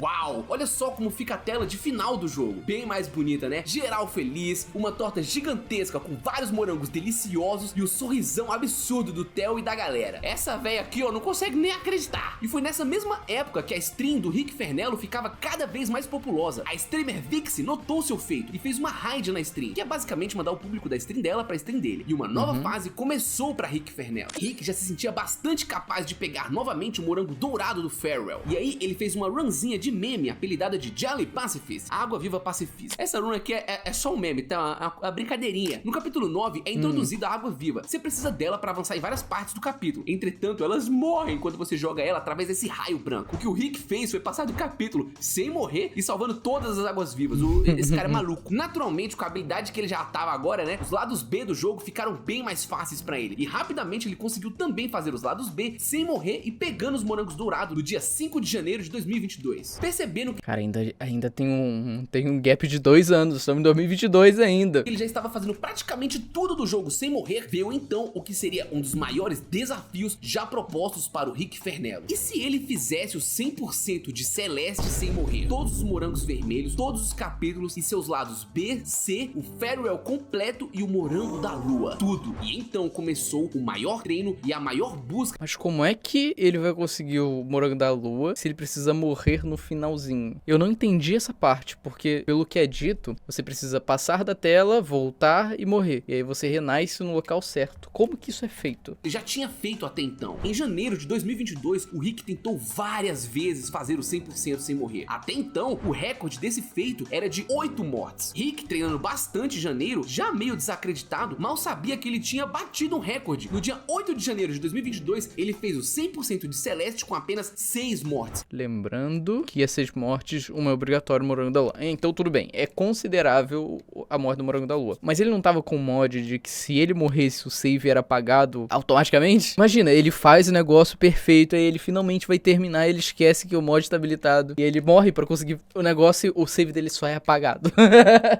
Uau, olha só como fica a tela de final do jogo. Bem mais bonita, né? Geral feliz, uma torta gigantesca com vários morangos deliciosos e o sorrisão absurdo do Theo e da galera. Essa véia aqui, ó, não consegue nem acreditar. E foi nessa mesma época que a stream do Rick Fernello ficava cada vez mais populosa. A streamer Vixie notou seu feito e fez uma raid na stream, que é basicamente mandar o público da stream dela pra stream dele. E uma nova fase começou pra Rick Fernello. Rick já se sentia bastante capaz de pegar novamente o morango dourado do Farewell. E aí ele fez uma runzinha de meme apelidada de Jelly Pacifist, Água Viva Pacifista. Essa run aqui é só um meme, tá? Uma brincadeirinha. No capítulo 9 é introduzida a Água Viva. Você precisa dela pra avançar em várias partes do capítulo. Entretanto, elas morrem quando você joga ela através desse raio branco. O que o Rick fez foi passar do capítulo sem morrer e salvando todas as águas vivas. Esse cara é maluco. Naturalmente, com a habilidade que ele já tava agora, né? Os lados B do jogo ficaram bem mais fáceis pra ele. E rapidamente ele conseguiu também fazer os lados B sem morrer e pegando os morangos dourados no dia 5 de janeiro de 2022. Percebendo que Cara, ainda tem um gap de 2 anos. Estamos em 2022 ainda. ele já estava fazendo praticamente tudo do jogo sem morrer, veio então o que seria um dos maiores desafios já propostos para o Rick Fernello. E se ele fizesse o 100% de Celeste sem morrer? Todos os morangos vermelhos, todos os capítulos e seus lados B, C, o Farewell completo e o morango da lua. Tudo. E então começou o maior treino e a maior busca Mas como é que ele vai conseguir o morango da lua se ele precisa morrer no finalzinho. Eu não entendi essa parte, porque pelo que é dito, você precisa passar da tela, voltar e morrer. E aí você renasce no local certo. Como que isso é feito? Ele já tinha feito até então. Em janeiro de 2022, o Rick tentou várias vezes fazer o 100% sem morrer. Até então, o recorde desse feito era de 8 mortes. Rick, treinando bastante em janeiro, já meio desacreditado, mal sabia que ele tinha batido um recorde. No dia 8 de janeiro de 2022, ele fez o 100% de Celeste com apenas 6 mortes. Lembrando que as 6 mortes, uma é obrigatório, Morango da Lua. Então tudo bem, é considerável a morte do Morango da Lua. Mas ele não tava com mod de que se ele morresse, o save era apagado automaticamente? Imagina, ele faz o negócio perfeito, aí ele finalmente vai terminar, ele esquece que o mod tá habilitado. E ele morre pra conseguir o negócio, o save dele só é apagado.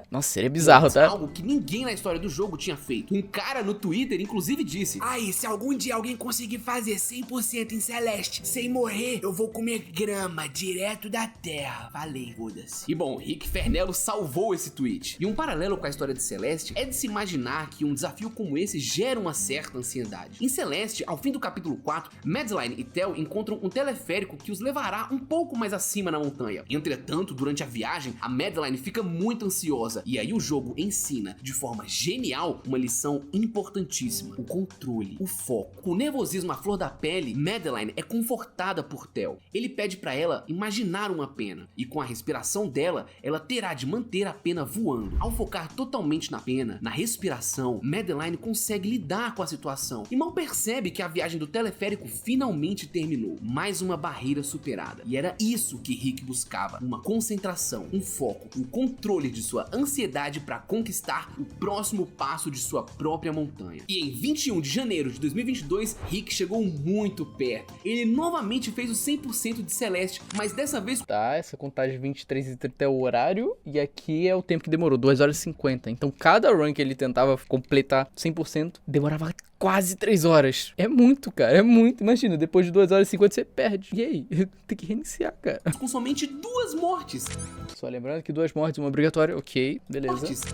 Nossa, seria bizarro, tá? Algo que ninguém na história do jogo tinha feito. Um cara no Twitter, inclusive, disse: "Ai, se algum dia alguém conseguir fazer 100% em Celeste sem morrer, eu vou comer grama direto da terra." Falei, foda-se. E bom, Rick Fernello salvou esse tweet. E um paralelo com a história de Celeste é de se imaginar que um desafio como esse gera uma certa ansiedade. Em Celeste, ao fim do capítulo 4, Madeline e Tel encontram um teleférico que os levará um pouco mais acima na montanha. Entretanto, durante a viagem, a Madeline fica muito ansiosa. E aí o jogo ensina, de forma genial, uma lição importantíssima: o controle, o foco. Com o nervosismo à flor da pele, Madeline é confortada por Tel. Ele pede pra ela imaginar uma pena, e com a respiração dela, ela terá de manter a pena voando. Ao focar totalmente na pena, na respiração, Madeline consegue lidar com a situação e mal percebe que a viagem do teleférico finalmente terminou. Mais uma barreira superada. E era isso que Rick buscava: uma concentração, um foco, um controle de sua ansiedade para conquistar o próximo passo de sua própria montanha. E em 21 de janeiro de 2022, Rick chegou muito perto. Ele novamente fez o 100% de Celeste, mas dessa vez... Tá, essa contagem 23 e 30 é o horário, e aqui é o tempo que demorou, 2 horas e 50. Então cada run que ele tentava completar 100% demorava quase 3 horas. É muito, cara, é muito. Imagina, depois de 2 horas e 50 você perde. E aí? Tem que reiniciar, cara. com somente 2 mortes. Só lembrando que 2 mortes, uma obrigatória. Ok, beleza. Mortes. I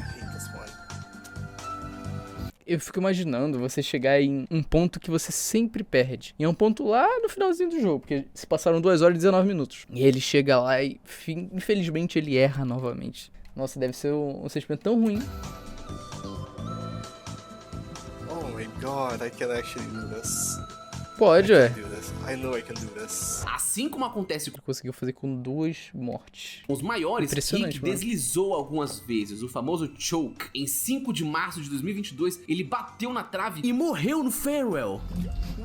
hate this one. Eu fico imaginando você chegar em um ponto que você sempre perde. E é um ponto lá no finalzinho do jogo, porque se passaram 2 horas e 19 minutos. E ele chega lá e, infelizmente, ele erra novamente. Nossa, deve ser um sentimento tão ruim. Oh my god, I can actually do this. Pode, I ué. can do this. I know I can do this. Assim como acontece com Conseguiu fazer com 2 mortes. os maiores, Impressionante, Rick mano. deslizou algumas vezes, o famoso choke. Em 5 de março de 2022, ele bateu na trave e morreu no farewell.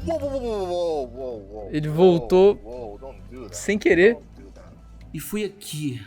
Whoa, whoa, whoa, whoa, whoa, whoa. Ele voltou Whoa, don't do that. sem querer. Don't do that. E foi aqui,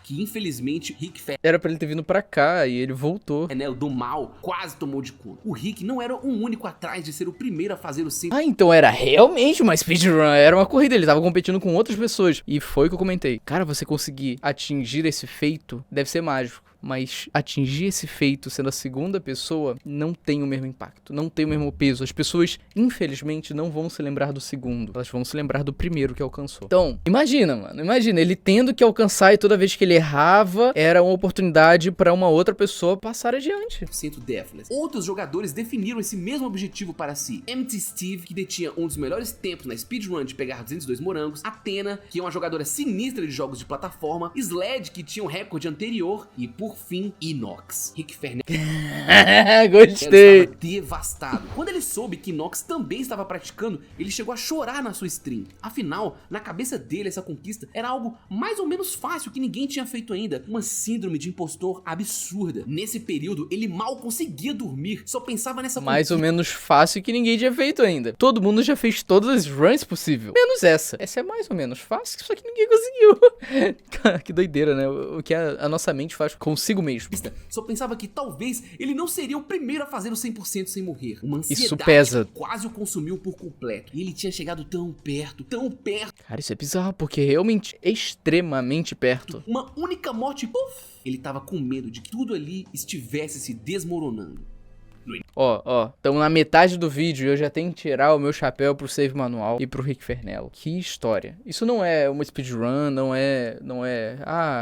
que infelizmente Rick Era pra ele ter vindo pra cá e ele voltou. Fernello do mal quase tomou de conta. O Rick não era o único atrás de ser o primeiro a fazer o 100%. Ah, então era realmente uma speedrun, era uma corrida, ele tava competindo com outras pessoas. E foi o que eu comentei. Cara, você conseguir atingir esse feito deve ser mágico. Mas atingir esse feito sendo a segunda pessoa não tem o mesmo impacto, não tem o mesmo peso. As pessoas, infelizmente, não vão se lembrar do segundo, elas vão se lembrar do primeiro que alcançou. Então, imagina, mano, imagina ele tendo que alcançar e toda vez que ele errava, era uma oportunidade pra uma outra pessoa passar adiante. Deathless. Outros jogadores definiram esse mesmo objetivo para si. Empty Steve, que detinha um dos melhores tempos na speedrun de pegar 202 morangos, Athena, que é uma jogadora sinistra de jogos de plataforma, Sled, que tinha um recorde anterior, e por fim, Inox. Rick Fernello Gostei. estava devastado. Quando ele soube que Inox também estava praticando, ele chegou a chorar na sua stream. Afinal, na cabeça dele, essa conquista era algo mais ou menos fácil que ninguém tinha feito ainda. Uma síndrome de impostor absurda. Nesse período, ele mal conseguia dormir, só pensava nessa Mais ou menos fácil que ninguém tinha feito ainda. Todo mundo já fez todas as runs possível, menos essa. Essa é mais ou menos fácil, só que ninguém conseguiu. Cara, que doideira, né? O que a nossa mente faz consigo mesmo. Só pensava que talvez ele não seria o primeiro a fazer o 100% sem morrer. Uma ansiedade Isso pesa. que quase o consumiu por completo. E ele tinha chegado tão perto, tão perto. Cara, isso é bizarro, porque é realmente extremamente perto. Uma única morte, puf! Ele tava com medo de que tudo ali estivesse se desmoronando. Ó, tamo na metade do vídeo e eu já tenho que tirar o meu chapéu pro Save Manual e pro Rick Fernello. Que história. Isso não é uma speedrun, não é,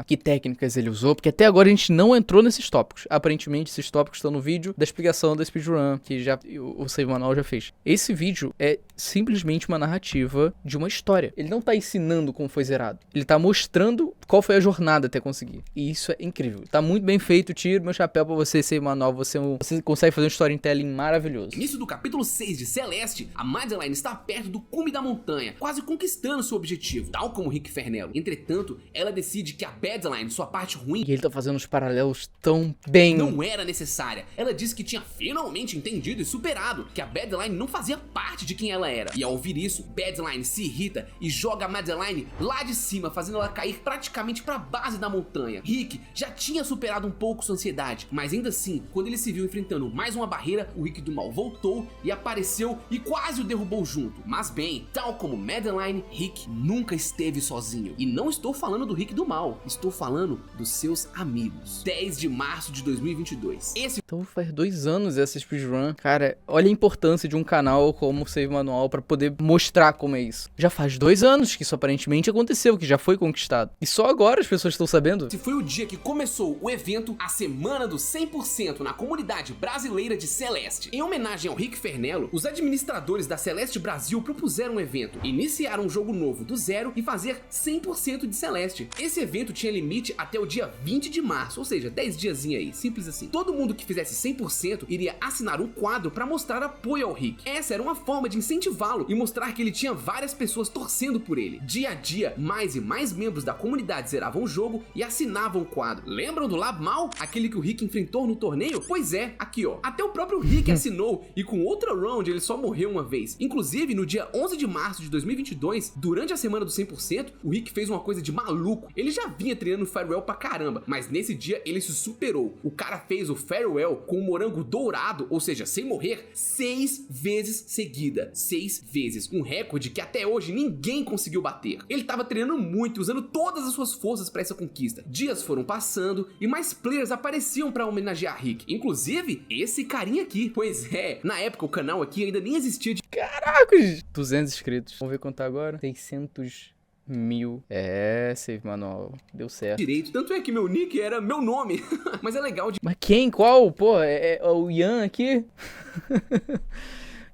que técnicas ele usou, porque até agora a gente não entrou nesses tópicos. Aparentemente, esses tópicos estão no vídeo da explicação da speedrun, que o Save Manual já fez. Esse vídeo é simplesmente uma narrativa de uma história. Ele não tá ensinando como foi zerado. Ele tá mostrando qual foi a jornada até conseguir. E isso é incrível. Tá muito bem feito. Tiro meu chapéu pra você, Save Manual. Você consegue fazer um storytelling maravilhoso. Início do capítulo 6 de Celeste, a Madeline está perto do cume da montanha, quase conquistando seu objetivo, tal como Rick Fernello. Entretanto, ela decide que a Badline, sua parte ruim, E ele tá fazendo os paralelos tão bem. não era necessária. Ela disse que tinha finalmente entendido e superado que a Badline não fazia parte de quem ela era. E ao ouvir isso, Badline se irrita e joga a Madeline lá de cima, fazendo ela cair praticamente pra base da montanha. Rick já tinha superado um pouco sua ansiedade, mas ainda assim, quando ele se viu enfrentando mais uma barreira, o Rick do mal voltou e apareceu e quase o derrubou junto. Mas bem, tal como Madeline, Rick nunca esteve sozinho. E não estou falando do Rick do mal, estou falando dos seus amigos. 10 de março de 2022. Então faz 2 anos essa speedrun. Cara, olha a importância de um canal como o Save Manual pra poder mostrar como é isso. Já faz 2 anos que isso aparentemente aconteceu, que já foi conquistado. E só agora as pessoas estão sabendo. Esse foi o dia que começou o evento, a Semana do 100% na comunidade brasileira de Celeste. Em homenagem ao Rick Fernello, os administradores da Celeste Brasil propuseram um evento, iniciar um jogo novo do zero e fazer 100% de Celeste. Esse evento tinha limite até o dia 20 de março, ou seja, 10 diazinho aí, simples assim. Todo mundo que fizesse 100% iria assinar um quadro para mostrar apoio ao Rick. Essa era uma forma de incentivá-lo e mostrar que ele tinha várias pessoas torcendo por ele. Dia a dia, mais e mais membros da comunidade zeravam o jogo e assinavam o quadro. Lembram do Lab Mal? Aquele que o Rick enfrentou no torneio? Pois é, aqui ó. Até o próprio Rick assinou e com outra round ele só morreu uma vez. Inclusive, no dia 11 de março de 2022, durante a semana do 100%, o Rick fez uma coisa de maluco. Ele já vinha treinando Farewell pra caramba, mas nesse dia ele se superou. O cara fez o Farewell com o morango dourado, ou seja, sem morrer, 6 vezes seguida. 6 vezes. Um recorde que até hoje ninguém conseguiu bater. Ele tava treinando muito, usando todas as suas forças pra essa conquista. Dias foram passando e mais players apareciam pra homenagear Rick. Inclusive, esse carinha aqui. Pois é, na época o canal aqui ainda nem existia de... Caracas! 200 inscritos. Vamos ver quanto tá agora? 600 mil. É, Save Manual. Deu certo. direito. Tanto é que meu nick era meu nome. Mas é legal de... Mas quem? Qual? Pô, é o Ian aqui?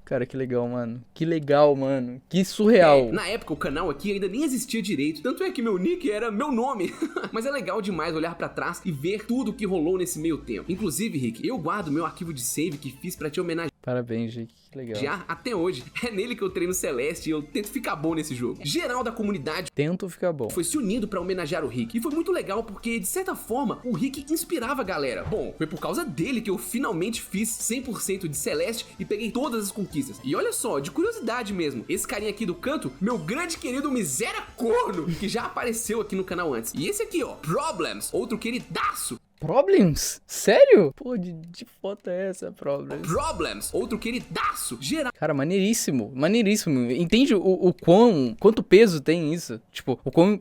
Cara, que legal, mano. Que legal, mano. Que surreal. Na época, o canal aqui ainda nem existia direito. Tanto é que meu nick era meu nome. Mas é legal demais olhar pra trás e ver tudo que rolou nesse meio tempo. Inclusive, Rick, eu guardo meu arquivo de save que fiz pra te homenagear Parabéns, Rick. Que legal. até hoje. É nele que eu treino Celeste e eu tento ficar bom nesse jogo. Geral da comunidade Tento ficar bom. foi se unindo pra homenagear o Rick. E foi muito legal porque, de certa forma, o Rick inspirava a galera. Bom, foi por causa dele que eu finalmente fiz 100% de Celeste e peguei todas as conquistas. E olha só, de curiosidade mesmo, esse carinha aqui do canto, meu grande querido Miséria Corno, que já apareceu aqui no canal antes. E esse aqui, ó, Problems, outro queridaço. Problems? Sério? Pô, de foto é essa, Problems? Problems, outro queridaço. Geral Cara, maneiríssimo, maneiríssimo. Entende quanto peso tem isso? Tipo,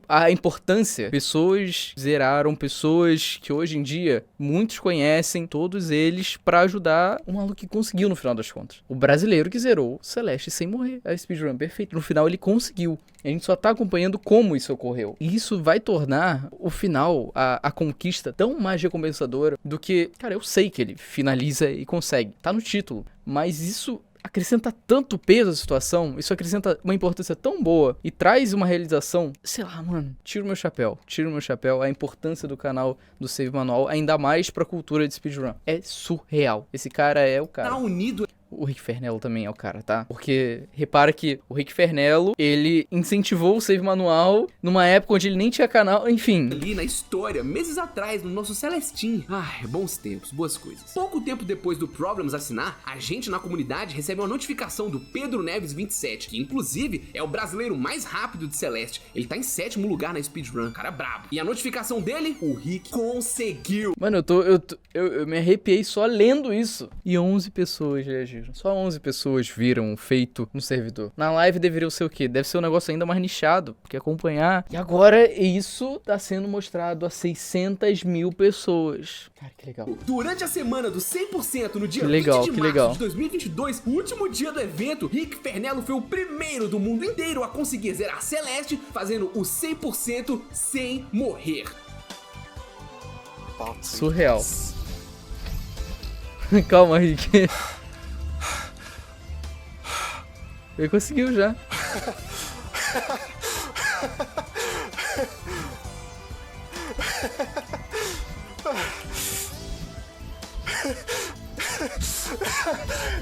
a importância. Pessoas zeraram, pessoas que hoje em dia muitos conhecem, todos eles, pra ajudar o maluco que conseguiu no final das contas. O brasileiro que zerou Celeste sem morrer. A speedrun perfeito. No final ele conseguiu. A gente só tá acompanhando como isso ocorreu. E isso vai tornar o final, a conquista, tão mais recompensadora do que... Cara, eu sei que ele finaliza e consegue. Tá no título. Mas isso acrescenta tanto peso à situação, isso acrescenta uma importância tão boa e traz uma realização, sei lá, mano, tiro meu chapéu, a importância do canal do Save Manual, ainda mais pra cultura de speedrun. É surreal. Esse cara é o cara. tá unido O Rick Fernello também é o cara, tá? Porque repara que o Rick Fernello, ele incentivou o Save Manual numa época onde ele nem tinha canal, enfim. ali na história, meses atrás, no nosso Celestinho. Ai, bons tempos, boas coisas. Pouco tempo depois do Problems assinar, a gente na comunidade recebe uma notificação do Pedro Neves 27, que inclusive é o brasileiro mais rápido de Celeste. Ele tá em 7º lugar na speedrun, cara brabo. E a notificação dele, o Rick conseguiu. Mano, eu me arrepiei só lendo isso. E 11 pessoas reagiram. mesmo. Só 11 pessoas viram o feito no servidor. Na live deveria ser o quê? Deve ser um negócio ainda mais nichado, porque acompanhar. E agora isso tá sendo mostrado a 600 mil pessoas. Cara, que legal. Durante a semana do 100% no dia Que legal, 20 de que março legal. de 2022, o último dia do evento, Rick Fernello foi o primeiro do mundo inteiro a conseguir zerar Celeste, fazendo o 100% sem morrer. Surreal. Calma, Rick. Ele conseguiu já.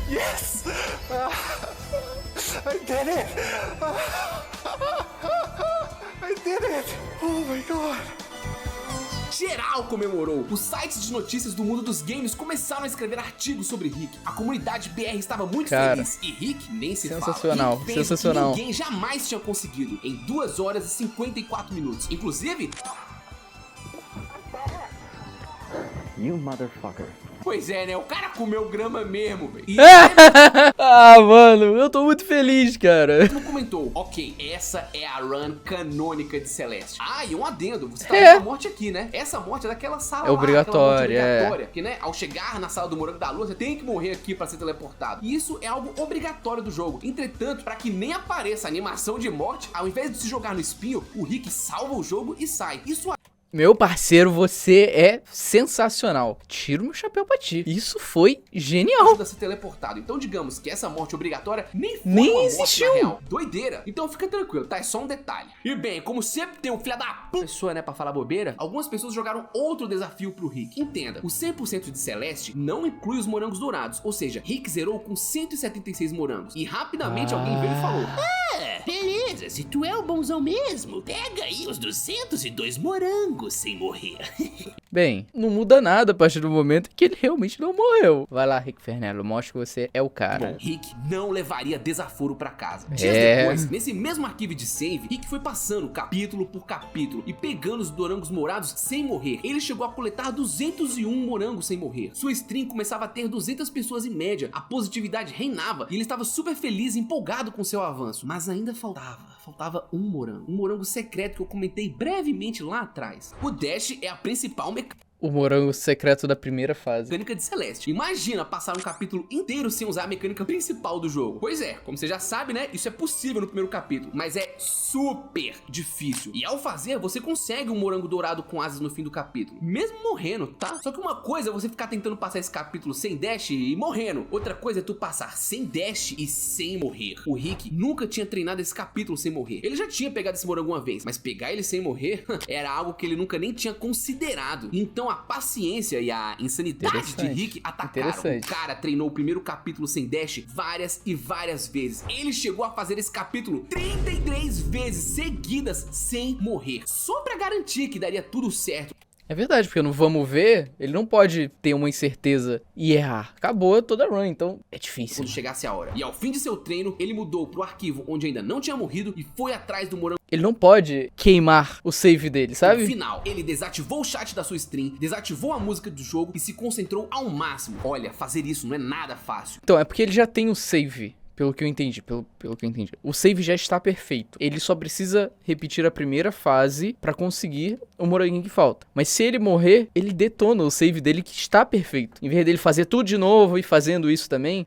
Yes! I did it! I did it! Oh my god! Geral comemorou. Os sites de notícias do mundo dos games começaram a escrever artigos sobre Rick. A comunidade BR estava muito feliz e Rick nem se sensacional, fala. Rick fez sensacional. o que ninguém jamais tinha conseguido em 2 horas e 54 minutos. Inclusive... You motherfucker. Pois é, né? O cara comeu grama mesmo, velho. E Ah, mano, eu tô muito feliz, cara. ele comentou, ok, essa é a run canônica de Celeste. Ah, e um adendo, você tá vendo a morte aqui, né? Essa morte é daquela sala É obrigatória, aquela morte obrigatória. Que, né, ao chegar na sala do Morango da Lua, você tem que morrer aqui pra ser teleportado. E isso é algo obrigatório do jogo. Entretanto, pra que nem apareça a animação de morte, ao invés de se jogar no espinho, o Rick salva o jogo e sai. Isso Meu parceiro, você é sensacional. Tiro meu chapéu pra ti. Isso foi genial. ajuda a ser teleportado. Então, digamos que essa morte obrigatória nem foi Nem uma morte existiu. na real. Doideira. Então fica tranquilo, tá? É só um detalhe. E bem, como sempre tem um filho da pessoa, né, pra falar bobeira, algumas pessoas jogaram outro desafio pro Rick. Entenda, o 100% de Celeste não inclui os morangos dourados. Ou seja, Rick zerou com 176 morangos. E rapidamente alguém veio e falou: Beleza, se tu é o bonzão mesmo, pega aí os 202 morangos sem morrer. Bem, não muda nada a partir do momento que ele realmente não morreu. Vai lá, Rick Fernello, mostra que você é o cara. Rick não levaria desaforo pra casa. Dias É. depois, nesse mesmo arquivo de save, Rick foi passando capítulo por capítulo e pegando os morangos morados sem morrer. Ele chegou a coletar 201 morangos sem morrer. Sua stream começava a ter 200 pessoas em média. A positividade reinava e ele estava super feliz e empolgado com seu avanço. Mas ainda faltava um morango secreto que eu comentei brevemente lá atrás. O Dash é a principal O morango secreto da primeira fase. mecânica de Celeste. Imagina passar um capítulo inteiro sem usar a mecânica principal do jogo. Pois é, como você já sabe, né? Isso é possível no primeiro capítulo, mas é super difícil. E ao fazer, você consegue um morango dourado com asas no fim do capítulo, mesmo morrendo, tá? Só que uma coisa é você ficar tentando passar esse capítulo sem dash e morrendo. Outra coisa é tu passar sem dash e sem morrer. O Rick nunca tinha treinado esse capítulo sem morrer. Ele já tinha pegado esse morango uma vez, mas pegar ele sem morrer era algo que ele nunca nem tinha considerado. Então a paciência e a insanidade de Rick atacaram. O cara treinou o primeiro capítulo sem dash várias e várias vezes. Ele chegou a fazer esse capítulo 33 vezes seguidas sem morrer, só pra garantir que daria tudo certo. É verdade, porque no Vamos Ver, ele não pode ter uma incerteza e errar. Acabou toda a run, então é difícil. Quando chegasse a hora. E ao fim de seu treino, ele mudou pro arquivo onde ainda não tinha morrido e foi atrás do morango. Ele não pode queimar o save dele, sabe? No final, ele desativou o chat da sua stream, desativou a música do jogo e se concentrou ao máximo. Olha, fazer isso não é nada fácil. Então, é porque ele já tem o save. Pelo que eu entendi, pelo que eu entendi. O save já está perfeito. Ele só precisa repetir a primeira fase pra conseguir o moranguinho que falta. Mas se ele morrer, ele detona o save dele que está perfeito. Em vez dele fazer tudo de novo e fazendo isso também.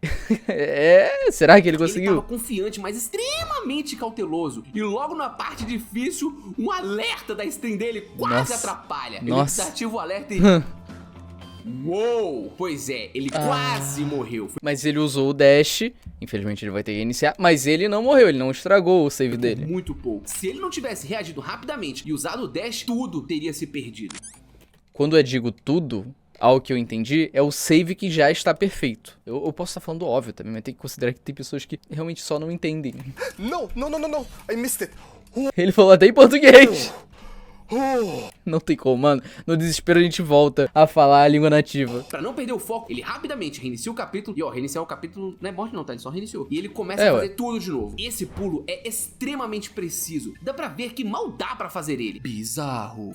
Será que ele conseguiu? Ele tava confiante, mas extremamente cauteloso. E logo na parte difícil, um alerta da stream dele quase atrapalha. Ele desativa o alerta e... Uou! Pois é, ele quase morreu. Mas ele usou o dash, infelizmente ele vai ter que iniciar, mas ele não morreu, ele não estragou o save dele. Muito pouco. Se ele não tivesse reagido rapidamente e usado o dash, tudo teria se perdido. Quando eu digo tudo, ao que eu entendi, é o save que já está perfeito. Eu posso estar falando óbvio também, mas tem que considerar que tem pessoas que realmente só não entendem. No, I missed it. Ele falou até em português. Não tem como, mano. No desespero a gente volta a falar a língua nativa. Pra não perder o foco, ele rapidamente reinicia o capítulo. E ó, reiniciar o capítulo não é morte não, tá? Ele só reiniciou. E ele começa a fazer tudo de novo. Esse pulo é extremamente preciso. Dá pra ver que mal dá pra fazer ele. Bizarro.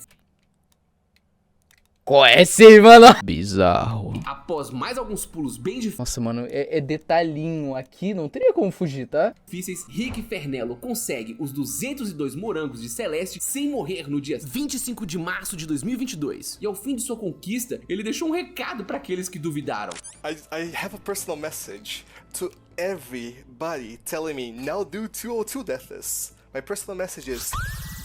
Qual é esse, mano? Bizarro. Após mais alguns pulos bem Nossa, mano, é detalhinho aqui, não teria como fugir, tá? difíceis, Rick Fernello consegue os 202 morangos de Celeste sem morrer no dia 25 de março de 2022. E ao fim de sua conquista, ele deixou um recado para aqueles que duvidaram. I have a personal message to everybody telling me now do 202 deaths. My personal message is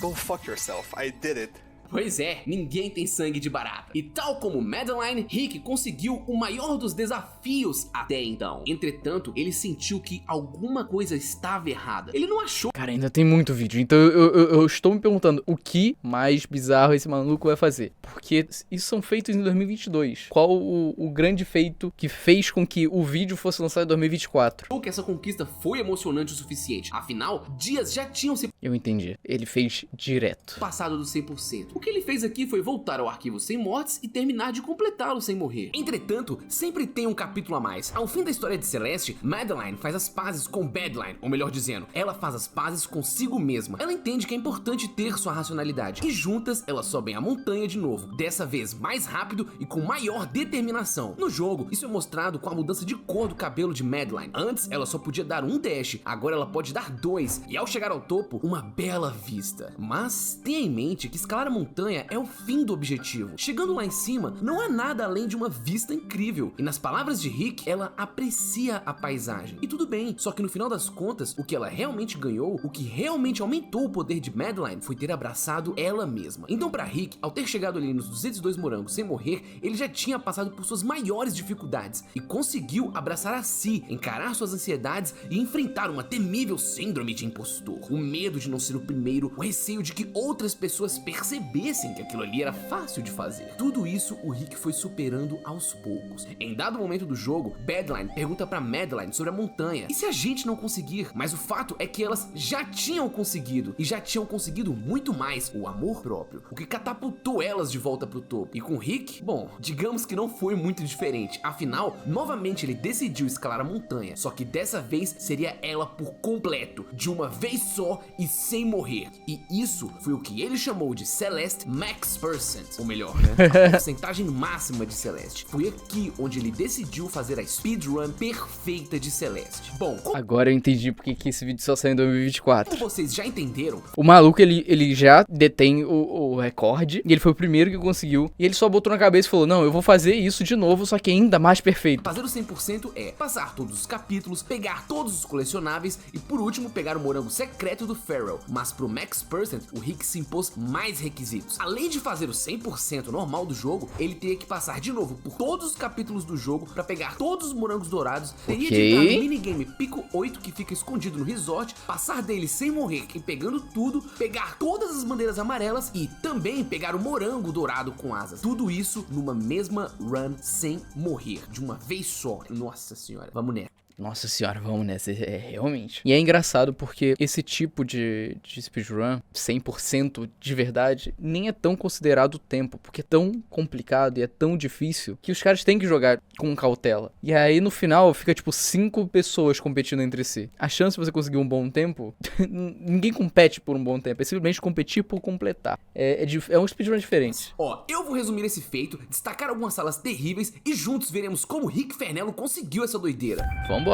go fuck yourself. I did it. Pois é, ninguém tem sangue de barata. E tal como Madeline, Rick conseguiu o maior dos desafios até então. Entretanto, ele sentiu que alguma coisa estava errada. Ele não achou... Cara, ainda tem muito vídeo, então eu estou me perguntando o que mais bizarro esse maluco vai fazer. Porque isso são feitos em 2022. Qual o grande feito que fez com que o vídeo fosse lançado em 2024? que essa conquista foi emocionante o suficiente. Afinal, dias já tinham se Eu entendi. Ele fez direto. passado do 100%. O que ele fez aqui foi voltar ao arquivo sem mortes e terminar de completá-lo sem morrer. Entretanto, sempre tem um capítulo a mais. Ao fim da história de Celeste, Madeline faz as pazes com Badline, ou melhor dizendo, ela faz as pazes consigo mesma. Ela entende que é importante ter sua racionalidade. E juntas, elas sobem a montanha de novo. Dessa vez mais rápido e com maior determinação. No jogo, isso é mostrado com a mudança de cor do cabelo de Madeline. Antes, ela só podia dar um dash, agora ela pode dar 2. E ao chegar ao topo, uma bela vista. Mas tenha em mente que escalar a montanha é o fim do objetivo. Chegando lá em cima, não há nada além de uma vista incrível. E nas palavras de Rick, ela aprecia a paisagem. E tudo bem, só que no final das contas, o que ela realmente ganhou, o que realmente aumentou o poder de Madeline, foi ter abraçado ela mesma. Então pra Rick, ao ter chegado ali nos 202 morangos sem morrer, ele já tinha passado por suas maiores dificuldades e conseguiu abraçar a si, encarar suas ansiedades e enfrentar uma temível síndrome de impostor. O medo de não ser o primeiro, o receio de que outras pessoas percebessem que aquilo ali era fácil de fazer. Tudo isso o Rick foi superando aos poucos. Em dado momento do jogo, Badline pergunta pra Madeline sobre a montanha. E se a gente não conseguir? Mas o fato é que elas já tinham conseguido. E já tinham conseguido muito mais, o amor próprio. O que catapultou elas de volta pro topo. E com Rick, bom, digamos que não foi muito diferente. Afinal, novamente ele decidiu escalar a montanha. Só que dessa vez seria ela por completo. De uma vez só e sem morrer. E isso foi o que ele chamou de Celeste Max Percent, ou melhor, né? A porcentagem máxima de Celeste. Foi aqui onde ele decidiu fazer a speedrun perfeita de Celeste. Bom, Agora eu entendi porque que esse vídeo só saiu em 2024. como vocês já entenderam, O maluco, ele já detém o recorde, e ele foi o primeiro que conseguiu, e ele só botou na cabeça e falou, não, eu vou fazer isso de novo, só que ainda mais perfeito. fazer o 100% é passar todos os capítulos, pegar todos os colecionáveis e por último pegar o morango secreto do Pharrell. Mas pro Max Percent, o Rick se impôs mais requisitos. Além de fazer o 100% normal do jogo, ele teria que passar de novo por todos os capítulos do jogo pra pegar todos os morangos dourados, teria de entrar no minigame Pico 8 que fica escondido no resort, passar dele sem morrer e pegando tudo, pegar todas as bandeiras amarelas e também pegar o morango dourado com asas. Tudo isso numa mesma run sem morrer, de uma vez só. Nossa senhora, vamos nessa. Nossa senhora, vamos nessa, realmente. E é engraçado porque esse tipo de speedrun, 100% de verdade, nem é tão considerado o tempo, porque é tão complicado e é tão difícil que os caras têm que jogar com cautela. E aí no final fica tipo 5 pessoas competindo entre si. A chance de você conseguir um bom tempo, ninguém compete por um bom tempo, é simplesmente competir por completar. É um speedrun diferente. Ó, eu vou resumir esse feito, destacar algumas salas terríveis e juntos veremos como Rick Fernello conseguiu essa doideira. Vambora.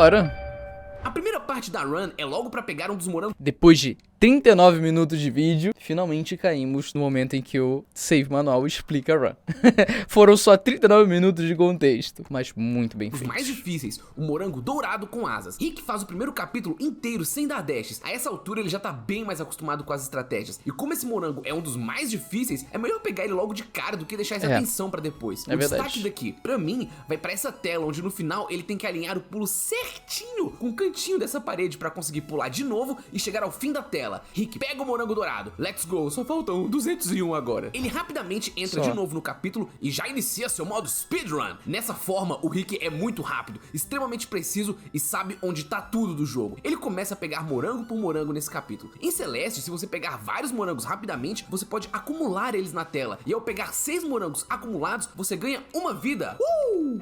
A primeira parte da run é logo pra pegar um dos morangos. Depois de 39 minutos de vídeo, finalmente caímos no momento em que o save manual explica a run. Foram só 39 minutos de contexto, mas muito bem Os feito. mais difíceis, o morango dourado com asas. Rick faz o primeiro capítulo inteiro sem dar dashes. A essa altura ele já tá bem mais acostumado com as estratégias. E como esse morango é um dos mais difíceis, é melhor pegar ele logo de cara do que deixar essa atenção pra depois. É o verdade. destaque daqui, pra mim, vai pra essa tela onde no final ele tem que alinhar o pulo certinho com o cantinho dessa parede pra conseguir pular de novo e chegar ao fim da tela. Rick pega o morango dourado. Let's go, só faltam 201 agora. Ele rapidamente entra de novo no capítulo e já inicia seu modo speedrun. Nessa forma, o Rick é muito rápido, extremamente preciso e sabe onde tá tudo do jogo. Ele começa a pegar morango por morango nesse capítulo. Em Celeste, se você pegar vários morangos rapidamente, você pode acumular eles na tela. E ao pegar 6 morangos acumulados, você ganha uma vida.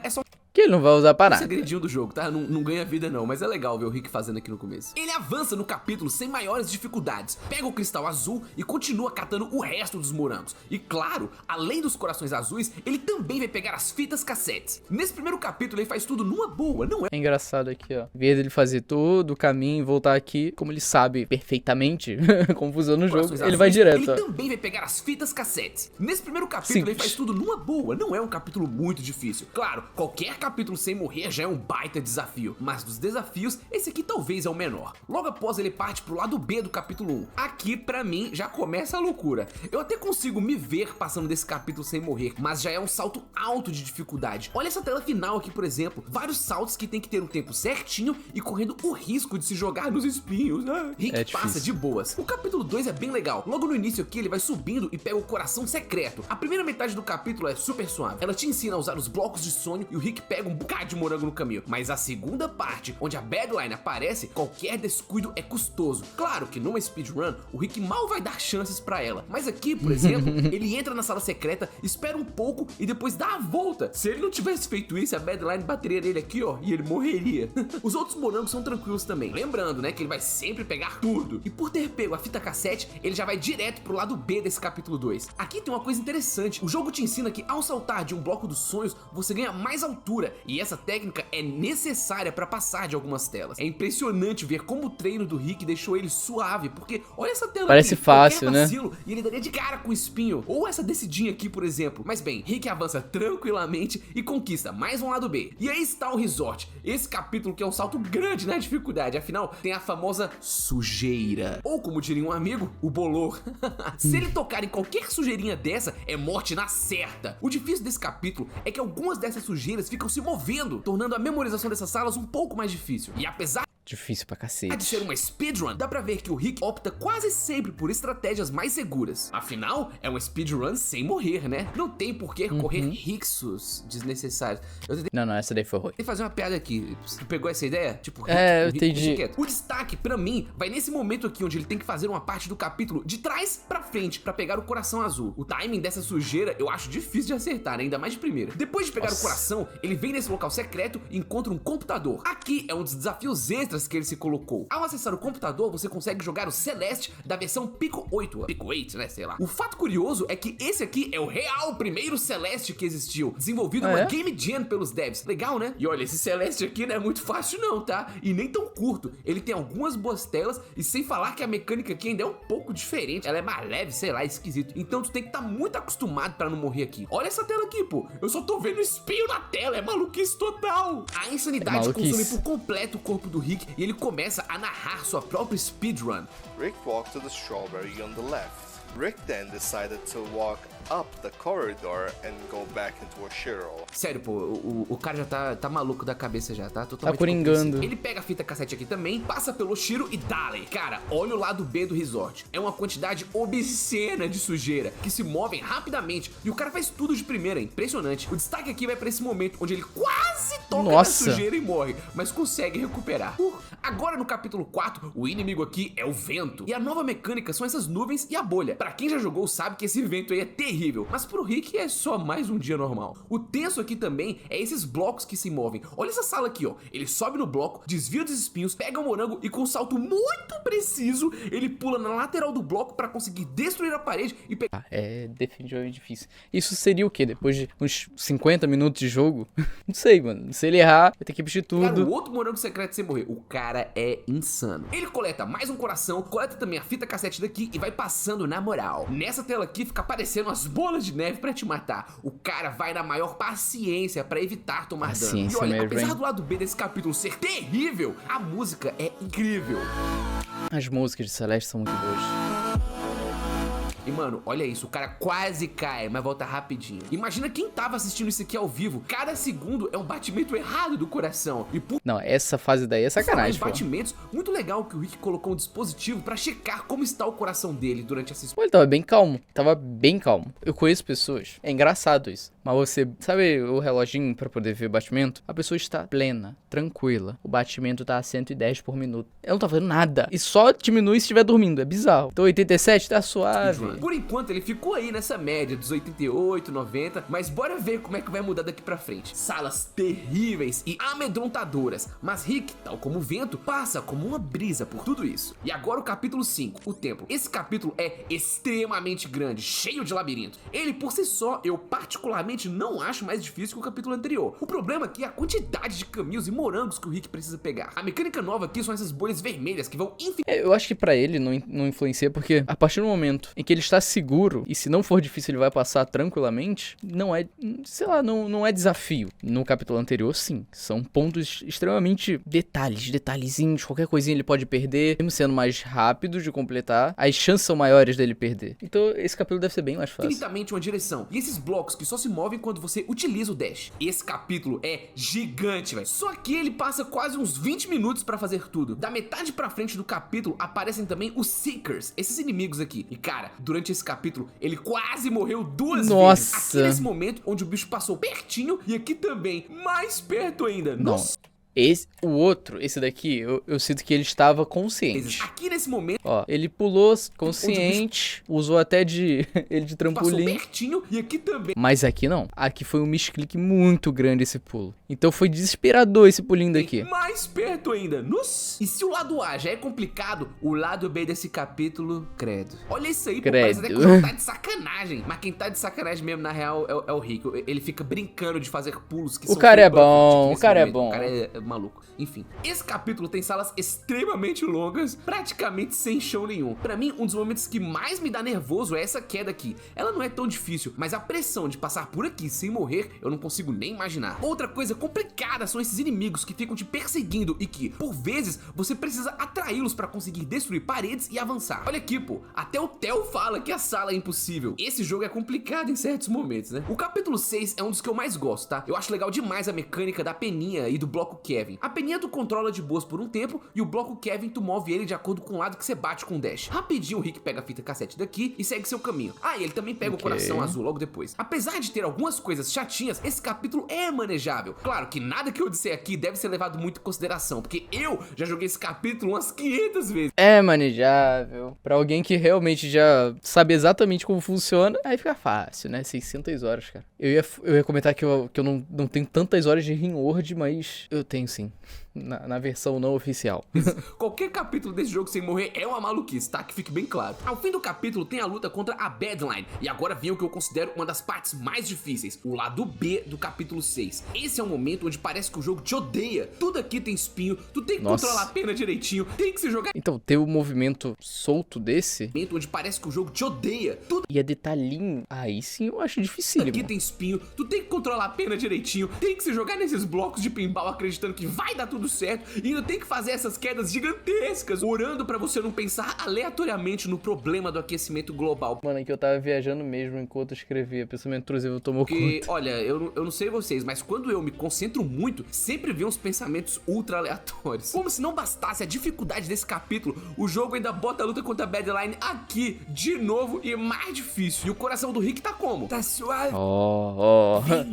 É só Que ele não vai usar pra O nada. segredinho do jogo, tá? Não ganha vida não, mas é legal ver o Rick fazendo aqui no começo. Ele avança no capítulo sem maiores dificuldades, pega o cristal azul e continua catando o resto dos morangos. E claro, além dos corações azuis, ele também vai pegar as fitas cassetes. Nesse primeiro capítulo ele faz tudo numa boa, não é? É engraçado aqui, ó. Em vez dele fazer todo o caminho e voltar aqui, como ele sabe perfeitamente como funciona o jogo, Corações ele vai azuis, direto, Ele ó. também vai pegar as fitas cassetes. Nesse primeiro capítulo Simples. ele faz tudo numa boa, não é um capítulo muito difícil. Claro, qualquer capítulo sem morrer já é um baita desafio, mas dos desafios, esse aqui talvez é o menor. Logo após ele parte pro lado B do capítulo 1. Aqui, pra mim, já começa a loucura. Eu até consigo me ver passando desse capítulo sem morrer, mas já é um salto alto de dificuldade. Olha essa tela final aqui, por exemplo. Vários saltos que tem que ter um tempo certinho e correndo o risco de se jogar nos espinhos. Rick É passa difícil. de boas. O capítulo 2 é bem legal. Logo no início aqui, ele vai subindo e pega o coração secreto. A primeira metade do capítulo é super suave. Ela te ensina a usar os blocos de sonho e o Rick pega um bocado de morango no caminho. Mas a segunda parte, onde a Badline aparece, qualquer descuido é custoso. Claro que numa speedrun, o Rick mal vai dar chances pra ela. Mas aqui, por exemplo, ele entra na sala secreta, espera um pouco e depois dá a volta. Se ele não tivesse feito isso, a Badline bateria nele aqui, ó, e ele morreria. Os outros morangos são tranquilos também. Lembrando, né, que ele vai sempre pegar tudo. E por ter pego a fita cassete, ele já vai direto pro lado B desse capítulo 2. Aqui tem uma coisa interessante. O jogo te ensina que ao saltar de um bloco dos sonhos, você ganha mais altura. E essa técnica é necessária pra passar de algumas telas. É impressionante ver como o treino do Rick deixou ele suave, porque olha essa tela Parece aqui, fácil, qualquer né? vacilo, e ele daria de cara com o espinho. Ou essa descidinha aqui, por exemplo. Mas bem, Rick avança tranquilamente e conquista mais um lado B. E aí está o resort. Esse capítulo que é um salto grande na dificuldade. Afinal, tem a famosa sujeira. Ou como diria um amigo, o bolor. Se ele tocar em qualquer sujeirinha dessa, é morte na certa. O difícil desse capítulo é que algumas dessas sujeiras ficam se movendo, tornando a memorização dessas salas um pouco mais difícil. E apesar Difícil pra de cacete. ser uma speedrun, dá pra ver que o Rick opta quase sempre por estratégias mais seguras. Afinal, é uma speedrun sem morrer, né? Não tem por que correr riscos desnecessários. Eu tentei Não, essa daí foi ruim. fazer uma piada aqui. Você pegou essa ideia? Tipo, É, eu Rick deixa entendi. quieto. O destaque, pra mim, vai nesse momento aqui onde ele tem que fazer uma parte do capítulo de trás pra frente pra pegar o coração azul. O timing dessa sujeira eu acho difícil de acertar, né? Ainda mais de primeira. Depois de pegar o coração, ele vem nesse local secreto e encontra um computador. Aqui é um dos desafios extras que ele se colocou. Ao acessar o computador, você consegue jogar o Celeste da versão Pico 8, Pico 8, né, sei lá. O fato curioso é que esse aqui é o real primeiro Celeste que existiu, desenvolvido numa Game Jam pelos devs. Legal, né? E olha, esse Celeste aqui não é muito fácil não, tá? E nem tão curto. Ele tem algumas boas telas e sem falar que a mecânica aqui ainda é um pouco diferente. Ela é mais leve, sei lá, esquisito. Então tu tem que estar muito acostumado pra não morrer aqui. Olha essa tela aqui, pô. Eu só tô vendo espinho na tela, é maluquice total. A insanidade consome por completo o corpo do Rick e ele começa a narrar sua própria speedrun. Rick walked to the strawberry on the left. Rick then decided to walk up the corridor and go back into a shiro. Sério, pô, o cara já tá maluco da cabeça já, tá? Totalmente coringando. compreensível. Ele pega a fita cassete aqui também, passa pelo Shiro e dale. Cara, olha o lado B do resort. É uma quantidade obscena de sujeira que se movem rapidamente e o cara faz tudo de primeira, é impressionante. O destaque aqui vai pra esse momento onde ele quase toca na sujeira e morre, mas consegue recuperar. Agora no capítulo 4, o inimigo aqui é o vento. E a nova mecânica são essas nuvens e a bolha. Pra quem já jogou sabe que esse vento aí é terrível, mas pro Rick é só mais um dia normal. O tenso aqui também é esses blocos que se movem. Olha essa sala aqui, ó. Ele sobe no bloco, desvia dos espinhos, pega o morango e com um salto muito preciso, ele pula na lateral do bloco pra conseguir destruir a parede e pegar. É definitivamente difícil. Isso seria o quê? Depois de uns 50 minutos de jogo? Não sei, mano. Se ele errar, vai ter que repetir Cara, o tudo. outro morango secreto sem morrer. O cara é insano. Ele coleta mais um coração, coleta também a fita cassete daqui e vai passando na moral. Nessa tela aqui fica aparecendo as bolas de neve pra te matar. O cara vai na maior paciência pra evitar tomar dano. E olha, mesmo, apesar hein? do lado B desse capítulo ser terrível, a música é incrível. As músicas de Celeste são muito boas. E mano, olha isso, o cara quase cai, mas volta rapidinho. Imagina quem tava assistindo isso aqui ao vivo. Cada segundo é um batimento errado do coração. E por Não, essa fase daí é sacanagem, falar pô. em batimentos, muito legal que o Rick colocou um dispositivo pra checar como está o coração dele durante essa Pô, ele tava bem calmo. Tava bem calmo. Eu conheço pessoas. É engraçado isso. Mas você, sabe o reloginho pra poder ver o batimento? A pessoa está plena, tranquila. O batimento tá a 110 por minuto. Ela não tá fazendo nada. E só diminui se estiver dormindo. É bizarro. Então 87 tá suave. speedrun. Por enquanto ele ficou aí nessa média dos 88, 90, mas bora ver como é que vai mudar daqui pra frente. Salas terríveis e amedrontadoras, mas Rick, tal como o vento, passa como uma brisa por tudo isso. E agora o capítulo 5, o templo. Esse capítulo é extremamente grande, cheio de labirinto. Ele por si só, eu particularmente não acho mais difícil que o capítulo anterior. O problema aqui é a quantidade de caminhos e morangos que o Rick precisa pegar. A mecânica nova aqui são essas bolhas vermelhas que vão eu acho que pra ele não influencia, porque a partir do momento em que ele está seguro, e se não for difícil ele vai passar tranquilamente, não é, sei lá, não é desafio. No capítulo anterior, sim. São pontos extremamente detalhezinhos, qualquer coisinha ele pode perder, mesmo sendo mais rápido de completar, as chances são maiores dele perder. Então esse capítulo deve ser bem mais fácil. Infinitamente uma direção. E esses blocos que só se movem quando você utiliza o dash. Esse capítulo é gigante, velho. Só que ele passa quase uns 20 minutos pra fazer tudo. Da metade pra frente do capítulo aparecem também os Seekers, esses inimigos aqui. E cara, durante esse capítulo ele quase morreu 2 vezes. Aqui nesse momento onde o bicho passou pertinho e aqui também mais perto ainda. Nossa. Esse daqui, eu sinto que ele estava consciente. Aqui nesse momento, ó, ele pulou consciente, usou até ele de trampolim. Passou pertinho e aqui também. Mas aqui não. Aqui foi um misclick muito grande esse pulo. Então foi desesperador esse pulinho daqui. Mais perto ainda. Nossa. E se o lado A já é complicado, o lado B desse capítulo, credo. Olha isso aí, pô, parece até que o jogo tá de sacanagem. Mas quem tá de sacanagem mesmo, na real, é o Rick. Ele fica brincando de fazer pulos que são... O cara é bom, o cara é bom. O cara é maluco. Enfim, esse capítulo tem salas extremamente longas, praticamente sem chão nenhum. Pra mim, um dos momentos que mais me dá nervoso é essa queda aqui. Ela não é tão difícil, mas a pressão de passar por aqui sem morrer, eu não consigo nem imaginar. Outra coisa complicada são esses inimigos que ficam te perseguindo e que, por vezes, você precisa atraí-los pra conseguir destruir paredes e avançar. Olha aqui, pô, até o Theo fala que a sala é impossível. Esse jogo é complicado em certos momentos, né? O capítulo 6 é um dos que eu mais gosto, tá? Eu acho legal demais a mecânica da peninha e do bloco Kevin. A peninha tu controla de boas por um tempo e o bloco Kevin tu move ele de acordo com o lado que você bate com o dash. Rapidinho o Rick pega a fita cassete daqui e segue seu caminho. Ah, e ele também pega o coração azul logo depois. Apesar de ter algumas coisas chatinhas, esse capítulo é manejável. Claro que nada que eu disser aqui deve ser levado muito em consideração, porque eu já joguei esse capítulo umas 500 vezes. É manejável. Pra alguém que realmente já sabe exatamente como funciona, aí fica fácil, né? 600 horas, cara. Eu ia comentar que eu não tenho tantas horas de Ringworld, mas eu tenho sim. Na versão não oficial. Qualquer capítulo desse jogo sem morrer é uma maluquice, tá? Que fique bem claro. Ao fim do capítulo tem a luta contra a Badline. E agora vem o que eu considero uma das partes mais difíceis, o lado B do capítulo 6. Esse é um momento onde parece que o jogo te odeia. Tudo aqui tem espinho, tu tem que controlar a pena direitinho, tem que se jogar... Então, ter o movimento solto desse... onde parece que o jogo te odeia. Tudo... E é detalhinho. Aí sim eu acho dificílimo. Aqui tem espinho, tu tem que controlar a pena direitinho, tem que se jogar nesses blocos de pinball acreditando que vai dar tudo certo e ainda tem que fazer essas quedas gigantescas, orando pra você não pensar aleatoriamente no problema do aquecimento global. Mano, é que eu tava viajando mesmo enquanto eu escrevia, pensamento intrusivo tomou conta. Olha, eu não sei vocês, mas quando eu me concentro muito, sempre vem uns pensamentos ultra aleatórios. Como se não bastasse a dificuldade desse capítulo, o jogo ainda bota a luta contra a Badline aqui, de novo, e mais difícil. E o coração do Rick tá como? Tá suave.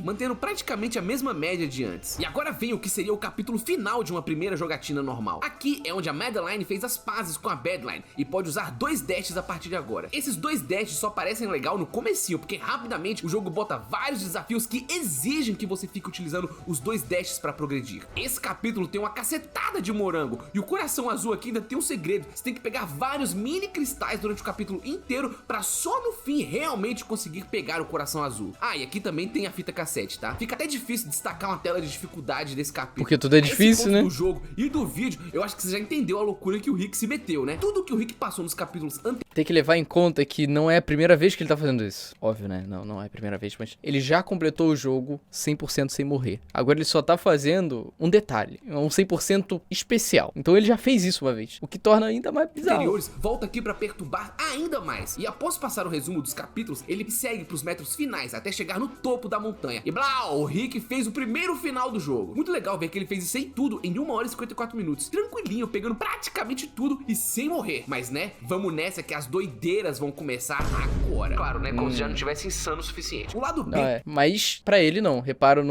Mantendo praticamente a mesma média de antes. E agora vem o que seria o capítulo final de uma primeira jogatina normal. Aqui é onde a Madeline fez as pazes com a Badline e pode usar 2 dashes a partir de agora. Esses 2 dashes só parecem legal no comecinho, porque rapidamente o jogo bota vários desafios que exigem que você fique utilizando os 2 dashes pra progredir. Esse capítulo tem uma cacetada de morango e o coração azul aqui ainda tem um segredo. Você tem que pegar vários mini cristais durante o capítulo inteiro pra só no fim realmente conseguir pegar o coração azul. Ah, e aqui também tem a fita cassete, tá? Fica até difícil destacar uma tela de dificuldade desse capítulo. Porque tudo é difícil, né? Do jogo e do vídeo, eu acho que você já entendeu a loucura que o Rick se meteu, né? Tudo que o Rick passou nos capítulos anteriores. Tem que levar em conta que não é a primeira vez que ele tá fazendo isso. Óbvio, né? Não é a primeira vez, mas ele já completou o jogo 100% sem morrer. Agora ele só tá fazendo um detalhe, um 100% especial. Então ele já fez isso uma vez, o que torna ainda mais bizarro. Volta aqui pra perturbar ainda mais. E após passar o resumo dos capítulos, ele segue pros metros finais até chegar no topo da montanha. E blá, o Rick fez o primeiro final do jogo. Muito legal ver que ele fez isso em tudo tudo em 1 hora e 54 minutos. Tranquilinho, pegando praticamente tudo e sem morrer. Mas né, vamos nessa que as doideiras vão começar agora. Claro, né, como se já não tivesse insano o suficiente. O lado B... Mas pra ele não, reparo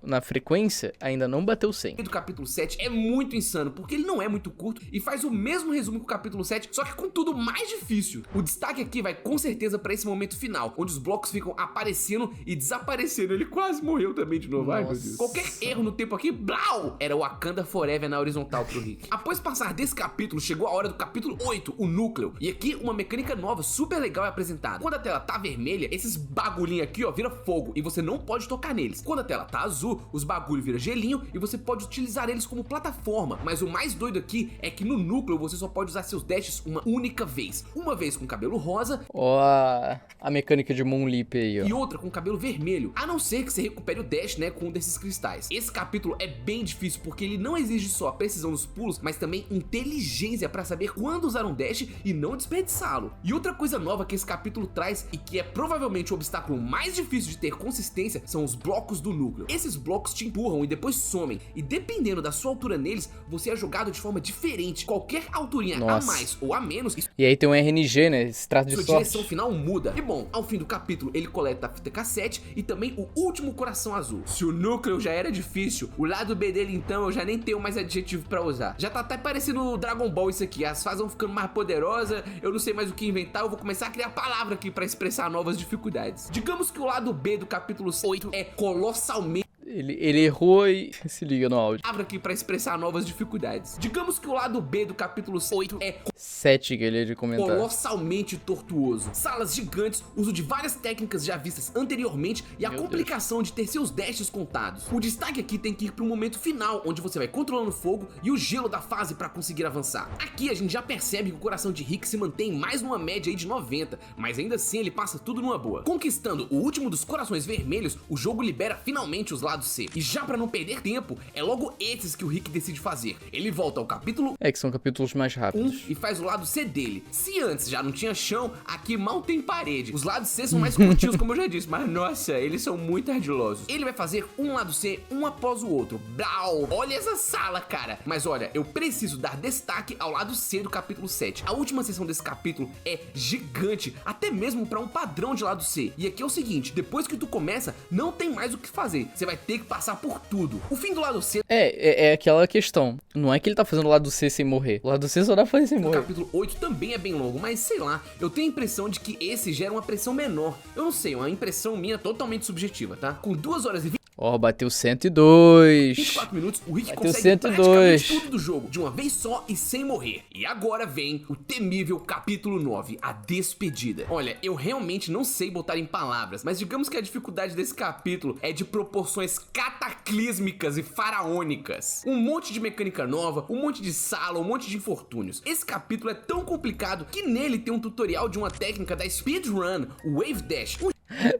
na frequência, ainda não bateu 100. Do capítulo 7 é muito insano, porque ele não é muito curto e faz o mesmo resumo que o capítulo 7, só que com tudo mais difícil. O destaque aqui vai com certeza pra esse momento final, onde os blocos ficam aparecendo e desaparecendo. Ele quase morreu também de novo. Ai, meu Deus. Qualquer erro no tempo aqui, blau! Era o Wakanda Forever na horizontal pro Rick. Após passar desse capítulo, chegou a hora do capítulo 8, o núcleo. E aqui uma mecânica nova, super legal é apresentada. Quando a tela tá vermelha, esses bagulhinhos aqui, ó, vira fogo e você não pode tocar neles. Quando a tela tá azul, os bagulhos viram gelinho e você pode utilizar eles como plataforma. Mas o mais doido aqui é que no núcleo você só pode usar seus dashes uma única vez. Uma vez com cabelo rosa. Ó, a mecânica de Moonleap aí, ó. E outra com cabelo vermelho. A não ser que você recupere o dash, né, com um desses cristais. Esse capítulo é bem difícil porque ele não exige só a precisão dos pulos, mas também inteligência pra saber quando usar um dash e não desperdiçá-lo. E outra coisa nova que esse capítulo traz e que é provavelmente o obstáculo mais difícil de ter consistência são os blocos do núcleo. Esses blocos te empurram e depois somem. E dependendo da sua altura neles, você é jogado de forma diferente. Qualquer alturinha a mais ou a menos... E aí tem um RNG, né? Esse traço de sorte. Sua direção final muda. E bom, ao fim do capítulo ele coleta a fita cassete e também o último coração azul. Se o núcleo já era difícil, o lado B dele então eu já nem tenho mais adjetivo pra usar. Já tá até parecendo o Dragon Ball isso aqui. As fases vão ficando mais poderosas, eu não sei mais o que inventar, eu vou começar a criar palavra aqui pra expressar novas dificuldades. Digamos que o lado B do capítulo 8 é colossalmente... Ele errou e se liga no áudio. Abra aqui pra expressar novas dificuldades. Digamos que o lado B do capítulo 8 é 7 que ele ia de comentar. Colossalmente tortuoso. Salas gigantes, uso de várias técnicas já vistas anteriormente e a complicação de ter seus dashes contados. O destaque aqui tem que ir pro momento final, onde você vai controlando o fogo e o gelo da fase pra conseguir avançar. Aqui a gente já percebe que o coração de Rick se mantém mais numa média aí de 90, mas ainda assim ele passa tudo numa boa. Conquistando o último dos corações vermelhos, o jogo libera finalmente os lados C. E já pra não perder tempo, é logo esses que o Rick decide fazer. Ele volta ao capítulo... que são capítulos mais rápidos. E faz o lado C dele. Se antes já não tinha chão, aqui mal tem parede. Os lados C são mais curtinhos, como eu já disse, mas nossa, eles são muito ardilosos. Ele vai fazer um lado C, um após o outro. Blau! Olha essa sala, cara! Mas olha, eu preciso dar destaque ao lado C do capítulo 7. A última sessão desse capítulo é gigante, até mesmo pra um padrão de lado C. E aqui é o seguinte, depois que tu começa, não tem mais o que fazer. Você vai ter que passar por tudo. O fim do lado C... É aquela questão. Não é que ele tá fazendo o lado C sem morrer. O lado C só dá pra fazer sem morrer. O capítulo 8 também é bem longo, mas sei lá, eu tenho a impressão de que esse gera uma pressão menor. Eu não sei, uma impressão minha totalmente subjetiva, tá? Com 2 horas e 20... Ó, bateu 102. 24 minutos, o Rick bateu consegue 102. praticamente tudo do jogo, de uma vez só e sem morrer. E agora vem o temível capítulo 9, a despedida. Olha, eu realmente não sei botar em palavras, mas digamos que a dificuldade desse capítulo é de proporções cataclísmicas e faraônicas. Um monte de mecânica nova, um monte de sala, um monte de infortúnios. Esse capítulo é tão complicado que nele tem um tutorial de uma técnica da speedrun, o Wave Dash.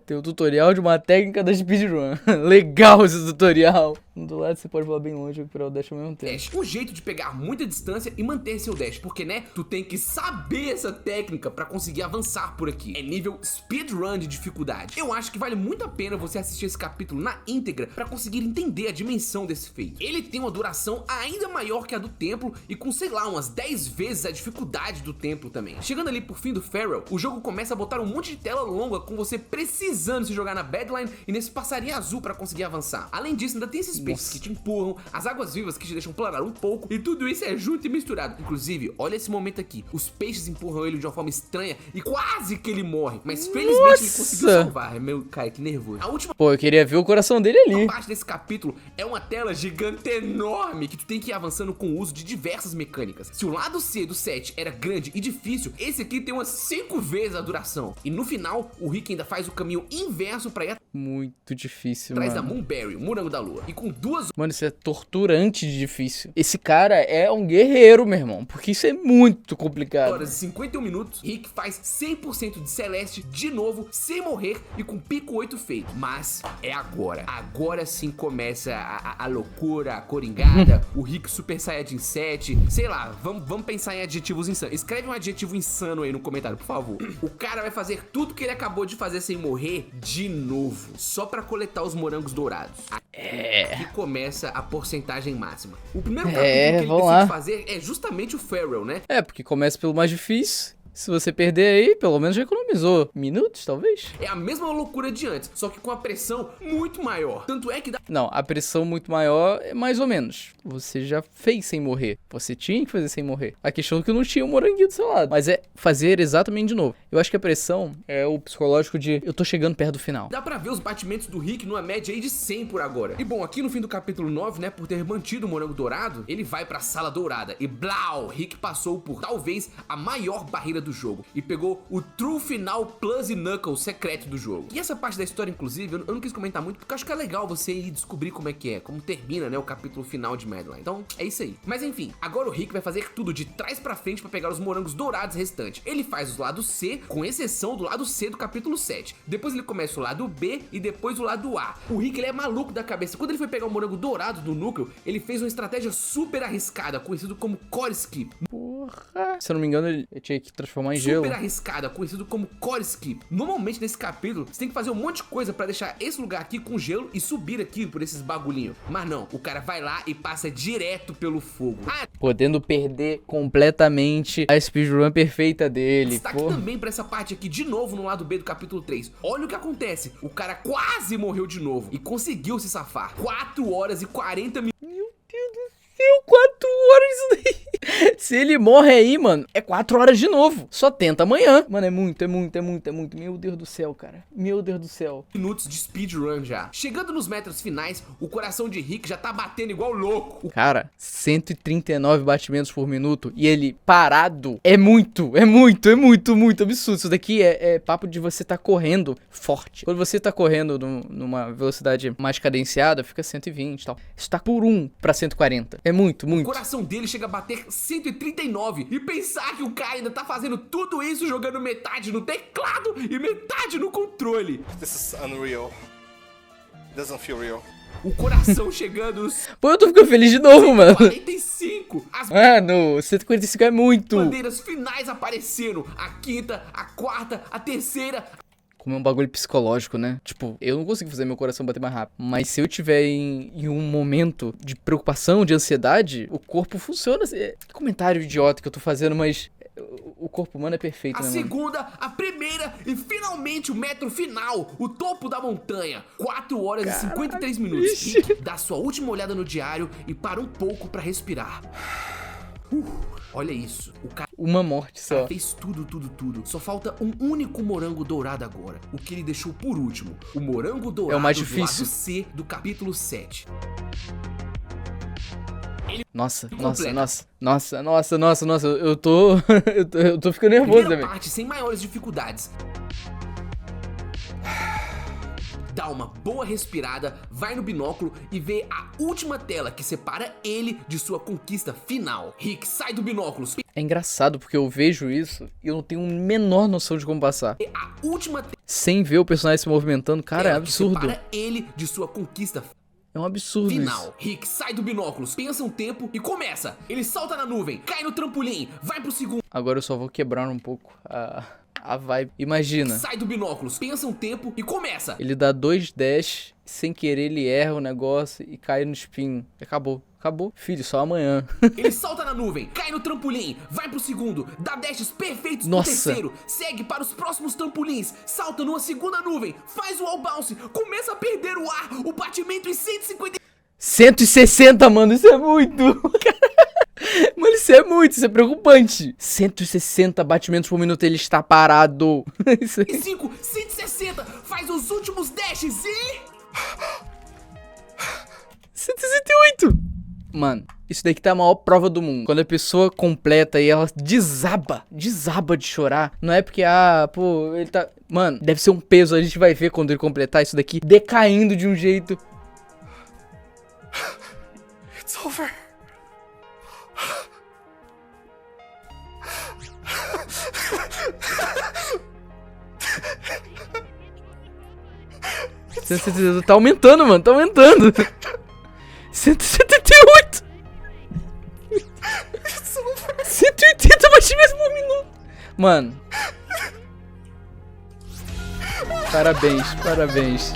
Tem um tutorial de uma técnica da speedrun. Legal esse tutorial. Do lado você pode voar bem longe e recuperar o dash ao mesmo tempo. Dash, um jeito de pegar muita distância e manter seu dash, porque né, tu tem que saber essa técnica pra conseguir avançar por aqui. É nível speedrun de dificuldade. Eu acho que vale muito a pena você assistir esse capítulo na íntegra pra conseguir entender a dimensão desse feito. Ele tem uma duração ainda maior que a do templo e com, sei lá, umas 10 vezes a dificuldade do templo também. Chegando ali por fim do Farewell, o jogo começa a botar um monte de tela longa com você precisando se jogar na Badline e nesse passarinho azul pra conseguir avançar. Além disso, ainda tem esses peixes que te empurram, as águas vivas que te deixam planar um pouco, e tudo isso é junto e misturado. Inclusive, olha esse momento aqui, os peixes empurram ele de uma forma estranha e quase que ele morre, mas felizmente ele conseguiu salvar. É meu, cara, que nervoso. A última Pô, eu queria ver o coração dele ali. parte desse capítulo é uma tela gigante enorme que tu tem que ir avançando com o uso de diversas mecânicas. Se o lado C do 7 era grande e difícil, esse aqui tem umas 5 vezes a duração. E no final, o Rick ainda faz o caminho inverso pra ir Muito difícil, atrás da mano. Moonberry, o morango da lua. E com 2 Mano, isso é torturante de difícil. Esse cara é um guerreiro, meu irmão. Porque isso é muito complicado. horas e 51 minutos, Rick faz 100% de Celeste de novo, sem morrer e com pico 8 feito. Mas é agora. Agora sim começa a loucura, a coringada, o Rick Super Saiyajin 7. Sei lá, vamos pensar em adjetivos insanos. Escreve um adjetivo insano aí no comentário, por favor. O cara vai fazer tudo que ele acabou de fazer sem morrer de novo. novo, só pra coletar os morangos dourados. Aqui começa a porcentagem máxima. O primeiro capítulo que ele decide fazer é justamente o Farrell, né? Porque começa pelo mais difícil. Se você perder aí, pelo menos já economizou minutos, talvez? É a mesma loucura de antes, só que com a pressão muito maior. Tanto é que dá... Não, a pressão muito maior é mais ou menos. Você já fez sem morrer. Você tinha que fazer sem morrer. A questão é que não tinha um moranguinho do seu lado. Mas é fazer exatamente de novo. Eu acho que a pressão é o psicológico de eu tô chegando perto do final. Dá pra ver os batimentos do Rick numa média aí de 100 por agora. E bom, aqui no fim do capítulo 9, né, por ter mantido o morango dourado, ele vai pra sala dourada. E blau, Rick passou por talvez a maior barreira do jogo e pegou o True Final Plus e Knuckles secreto do jogo. E essa parte da história, inclusive, eu não quis comentar muito porque eu acho que é legal você ir descobrir como é que é, como termina, né, o capítulo final de Madeline. Então, é isso aí. Mas enfim, agora o Rick vai fazer tudo de trás pra frente pra pegar os morangos dourados restantes. Ele faz os lados C, com exceção do lado C do capítulo 7. Depois ele começa o lado B e depois o lado A. O Rick, ele é maluco da cabeça. Quando ele foi pegar o morango dourado do núcleo, ele fez uma estratégia super arriscada, conhecido como Core Skip. Porra! Se eu não me engano, ele tinha que transformar em gelo. Super arriscada, conhecido como Core Skip. Normalmente nesse capítulo, você tem que fazer um monte de coisa pra deixar esse lugar aqui com gelo e subir aqui por esses bagulhinhos. Mas não, o cara vai lá e passa direto pelo fogo. Podendo perder completamente a speedrun perfeita dele. Destaque também pra essa parte aqui, de novo no lado B do capítulo 3. Olha o que acontece. O cara quase morreu de novo e conseguiu se safar. 4 horas e 40 minutos. Meu Deus do céu, 4 horas isso daí. Se ele morre aí, mano, é 4 horas de novo. Só tenta amanhã. Mano, é muito. Meu Deus do céu, cara. Meu Deus do céu. Minutos de speedrun já. Chegando nos metros finais, o coração de Rick já tá batendo igual louco. Cara, 139 batimentos por minuto e ele parado. É muito absurdo. Isso daqui é papo de você tá correndo forte. Quando você tá correndo numa velocidade mais cadenciada, fica 120 e tal. Isso tá por 1 pra 140. É muito. O coração dele chega a bater 139. E pensar que o cara ainda tá fazendo tudo isso jogando metade no teclado e metade no controle. This is unreal. Doesn't feel real. O coração chegando... Pô, eu tô ficando feliz de novo, mano. 145. As Mano, 145 é muito. bandeiras finais apareceram. A quinta, a quarta, a terceira... Como é um bagulho psicológico, né? Tipo, eu não consigo fazer meu coração bater mais rápido. Mas se eu tiver em um momento de preocupação, de ansiedade, o corpo funciona. Que comentário idiota que eu tô fazendo, mas o corpo humano é perfeito, A né, segunda, a primeira e finalmente o metro final, o topo da montanha. 4 horas e 53 minutos. Rick dá sua última olhada no diário e para um pouco pra respirar. Olha isso, o cara Uma morte só. fez tudo. Só falta um único morango dourado agora. O que ele deixou por último. O morango dourado É o mais do difícil. lado C do capítulo 7. Nossa, Completa. eu tô eu tô ficando nervoso, Primeira velho. parte sem maiores dificuldades. Dá uma boa respirada, vai no binóculo e vê a última tela que separa ele de sua conquista final. Rick sai do binóculo. É engraçado porque eu vejo isso e eu não tenho a menor noção de como passar. A última Sem ver o personagem se movimentando, cara, é tela que absurdo. separa ele de sua conquista É um absurdo final. isso. Rick sai do binóculo, pensa um tempo e começa. Ele salta na nuvem, cai no trampolim, vai pro segundo. Agora eu só vou quebrar um pouco a vibe. Imagina, Sai do binóculo, pensa um tempo e começa. ele dá 2 dash, sem querer ele erra o negócio e cai no spin. Acabou. Filho, só amanhã. Ele salta na nuvem, cai no trampolim, vai pro segundo, dá dashes perfeitos no Nossa. terceiro, segue para os próximos trampolins, salta numa segunda nuvem, faz o wall bounce, começa a perder o ar, o batimento em 150... 160, mano, isso é muito. Mano, isso é preocupante. 160 batimentos por minuto, ele está parado. Isso aí. 160, faz os últimos dashes e... 168. Mano, isso daqui tá a maior prova do mundo. Quando a pessoa completa e ela desaba de chorar. Não é porque, pô, ele tá... Mano, deve ser um peso, a gente vai ver quando ele completar isso daqui decaindo de um jeito. It's over. Tá aumentando, mano, tá aumentando. 178. 180 batimentos por minuto. Mano. Parabéns, parabéns.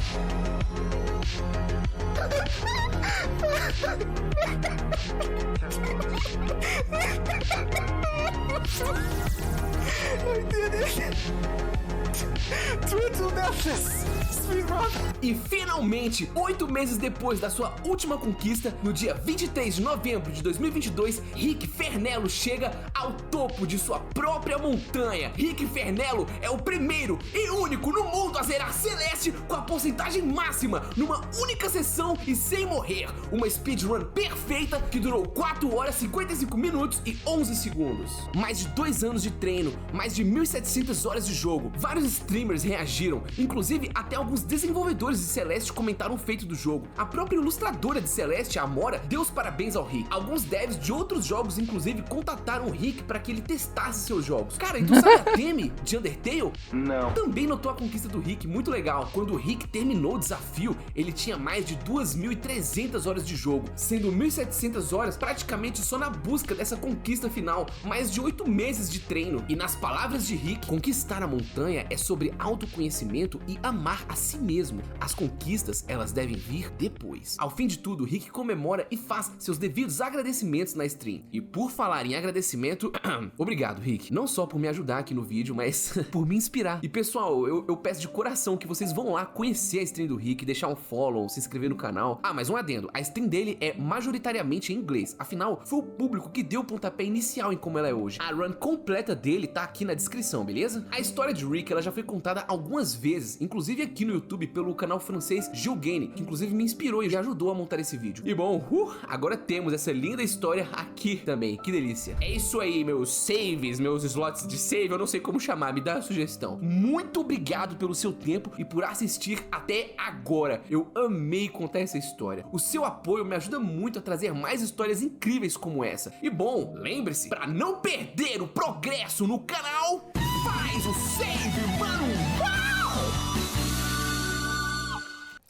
E finalmente, 8 meses depois da sua última conquista, no dia 23 de novembro de 2022, Rick Fernello chega ao topo de sua própria montanha. Rick Fernello é o primeiro e único no mundo a zerar Celeste com a porcentagem máxima numa única sessão e sem morrer. Uma speedrun perfeita que durou 4 horas, 55 minutos e 11 segundos. Mais de 2 anos de treino, mais de 1.700 horas de jogo. Vários streamers reagiram, inclusive até alguns desenvolvedores de Celeste comentaram o feito do jogo. A própria ilustradora de Celeste, a Amora, deu os parabéns ao Rick. Alguns devs de outros jogos, inclusive, contataram o Rick para que ele testasse seus jogos. Cara, e tu sabe a Temi de Undertale? Não. Também notou a conquista do Rick, muito legal. Quando o Rick terminou o desafio, ele tinha mais de 2.300 horas de jogo, sendo 1.700 horas praticamente só na busca dessa conquista final. Mais de 8 meses de treino. E nas palavras de Rick, conquistar a montanha é sobre autoconhecimento e amar a si mesmo. As conquistas, elas devem vir depois. Ao fim de tudo, Rick comemora e faz seus devidos agradecimentos na stream. E por falar em agradecimento, obrigado, Rick. Não só por me ajudar aqui no vídeo, mas por me inspirar. E pessoal, eu peço de coração que vocês vão lá conhecer a stream do Rick, deixar um follow, se inscrever no canal. Ah, mas um adendo, a stream dele é majoritariamente em inglês. Afinal, foi o público que deu o pontapé inicial em como ela é hoje. A run completa dele tá aqui na descrição, beleza? A história de Rick, ela já foi contada algumas vezes, inclusive aqui no YouTube pelo canal francês Gilgane, que inclusive me inspirou e já ajudou a montar esse vídeo. E bom, agora temos essa linda história aqui também, que delícia. É isso aí, meus saves, meus slots de save, eu não sei como chamar, me dá a sugestão. Muito obrigado pelo seu tempo e por assistir até agora. Eu amei contar essa história. O seu apoio me ajuda muito a trazer mais histórias incríveis como essa. E bom, lembre-se, para não perder o progresso no canal, faz o save, mano!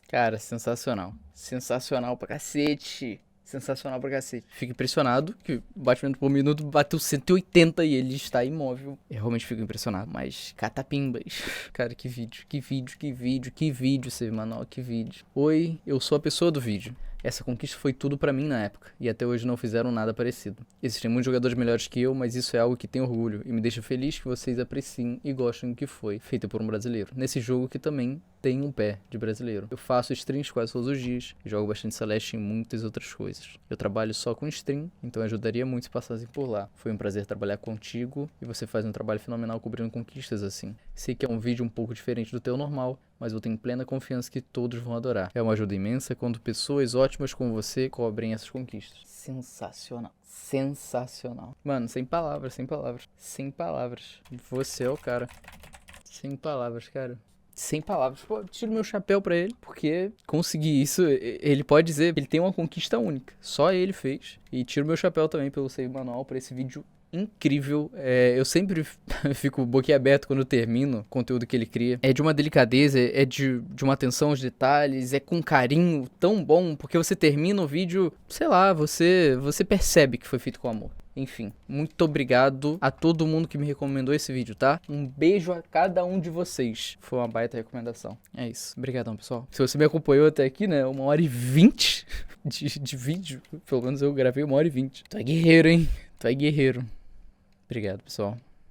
Cara, sensacional. Sensacional pra cacete. Sensacional pra cacete. Fico impressionado que o batimento por minuto bateu 180 e ele está imóvel. Eu realmente fico impressionado, mas catapimbas. Cara, que vídeo, que vídeo, que vídeo, que vídeo, Save Manual, que vídeo. Oi, eu sou a pessoa do vídeo. Essa conquista foi tudo pra mim na época, e até hoje não fizeram nada parecido. Existem muitos jogadores melhores que eu, mas isso é algo que tem orgulho, e me deixa feliz que vocês apreciem e gostem do que foi feito por um brasileiro. Nesse jogo que também tem um pé de brasileiro. Eu faço streams quase todos os dias, jogo bastante Celeste e muitas outras coisas. Eu trabalho só com stream, então ajudaria muito se passassem por lá. Foi um prazer trabalhar contigo, e você faz um trabalho fenomenal cobrindo conquistas assim. Sei que é um vídeo um pouco diferente do teu normal, mas eu tenho plena confiança que todos vão adorar. É uma ajuda imensa quando pessoas ótimas como você cobrem essas conquistas. Sensacional. Sensacional. Mano, sem palavras, sem palavras. Sem palavras. Você é o cara. Sem palavras, cara. Sem palavras. Pô, tiro meu chapéu pra ele, porque conseguir isso, ele pode dizer que ele tem uma conquista única. Só ele fez. E tiro meu chapéu também pelo Save Manual por esse vídeo incrível. Eu sempre fico boquiaberto quando eu termino o conteúdo que ele cria. É de uma delicadeza, é de uma atenção aos detalhes, é com carinho tão bom, porque você termina o vídeo, sei lá, você percebe que foi feito com amor. Enfim, muito obrigado a todo mundo que me recomendou esse vídeo, tá? Um beijo a cada um de vocês. Foi uma baita recomendação. É isso. Obrigadão, pessoal. Se você me acompanhou até aqui, né? 1h20 de vídeo. Pelo menos eu gravei 1h20. Tu é guerreiro, hein? Tu é guerreiro. Obrigado, pessoal.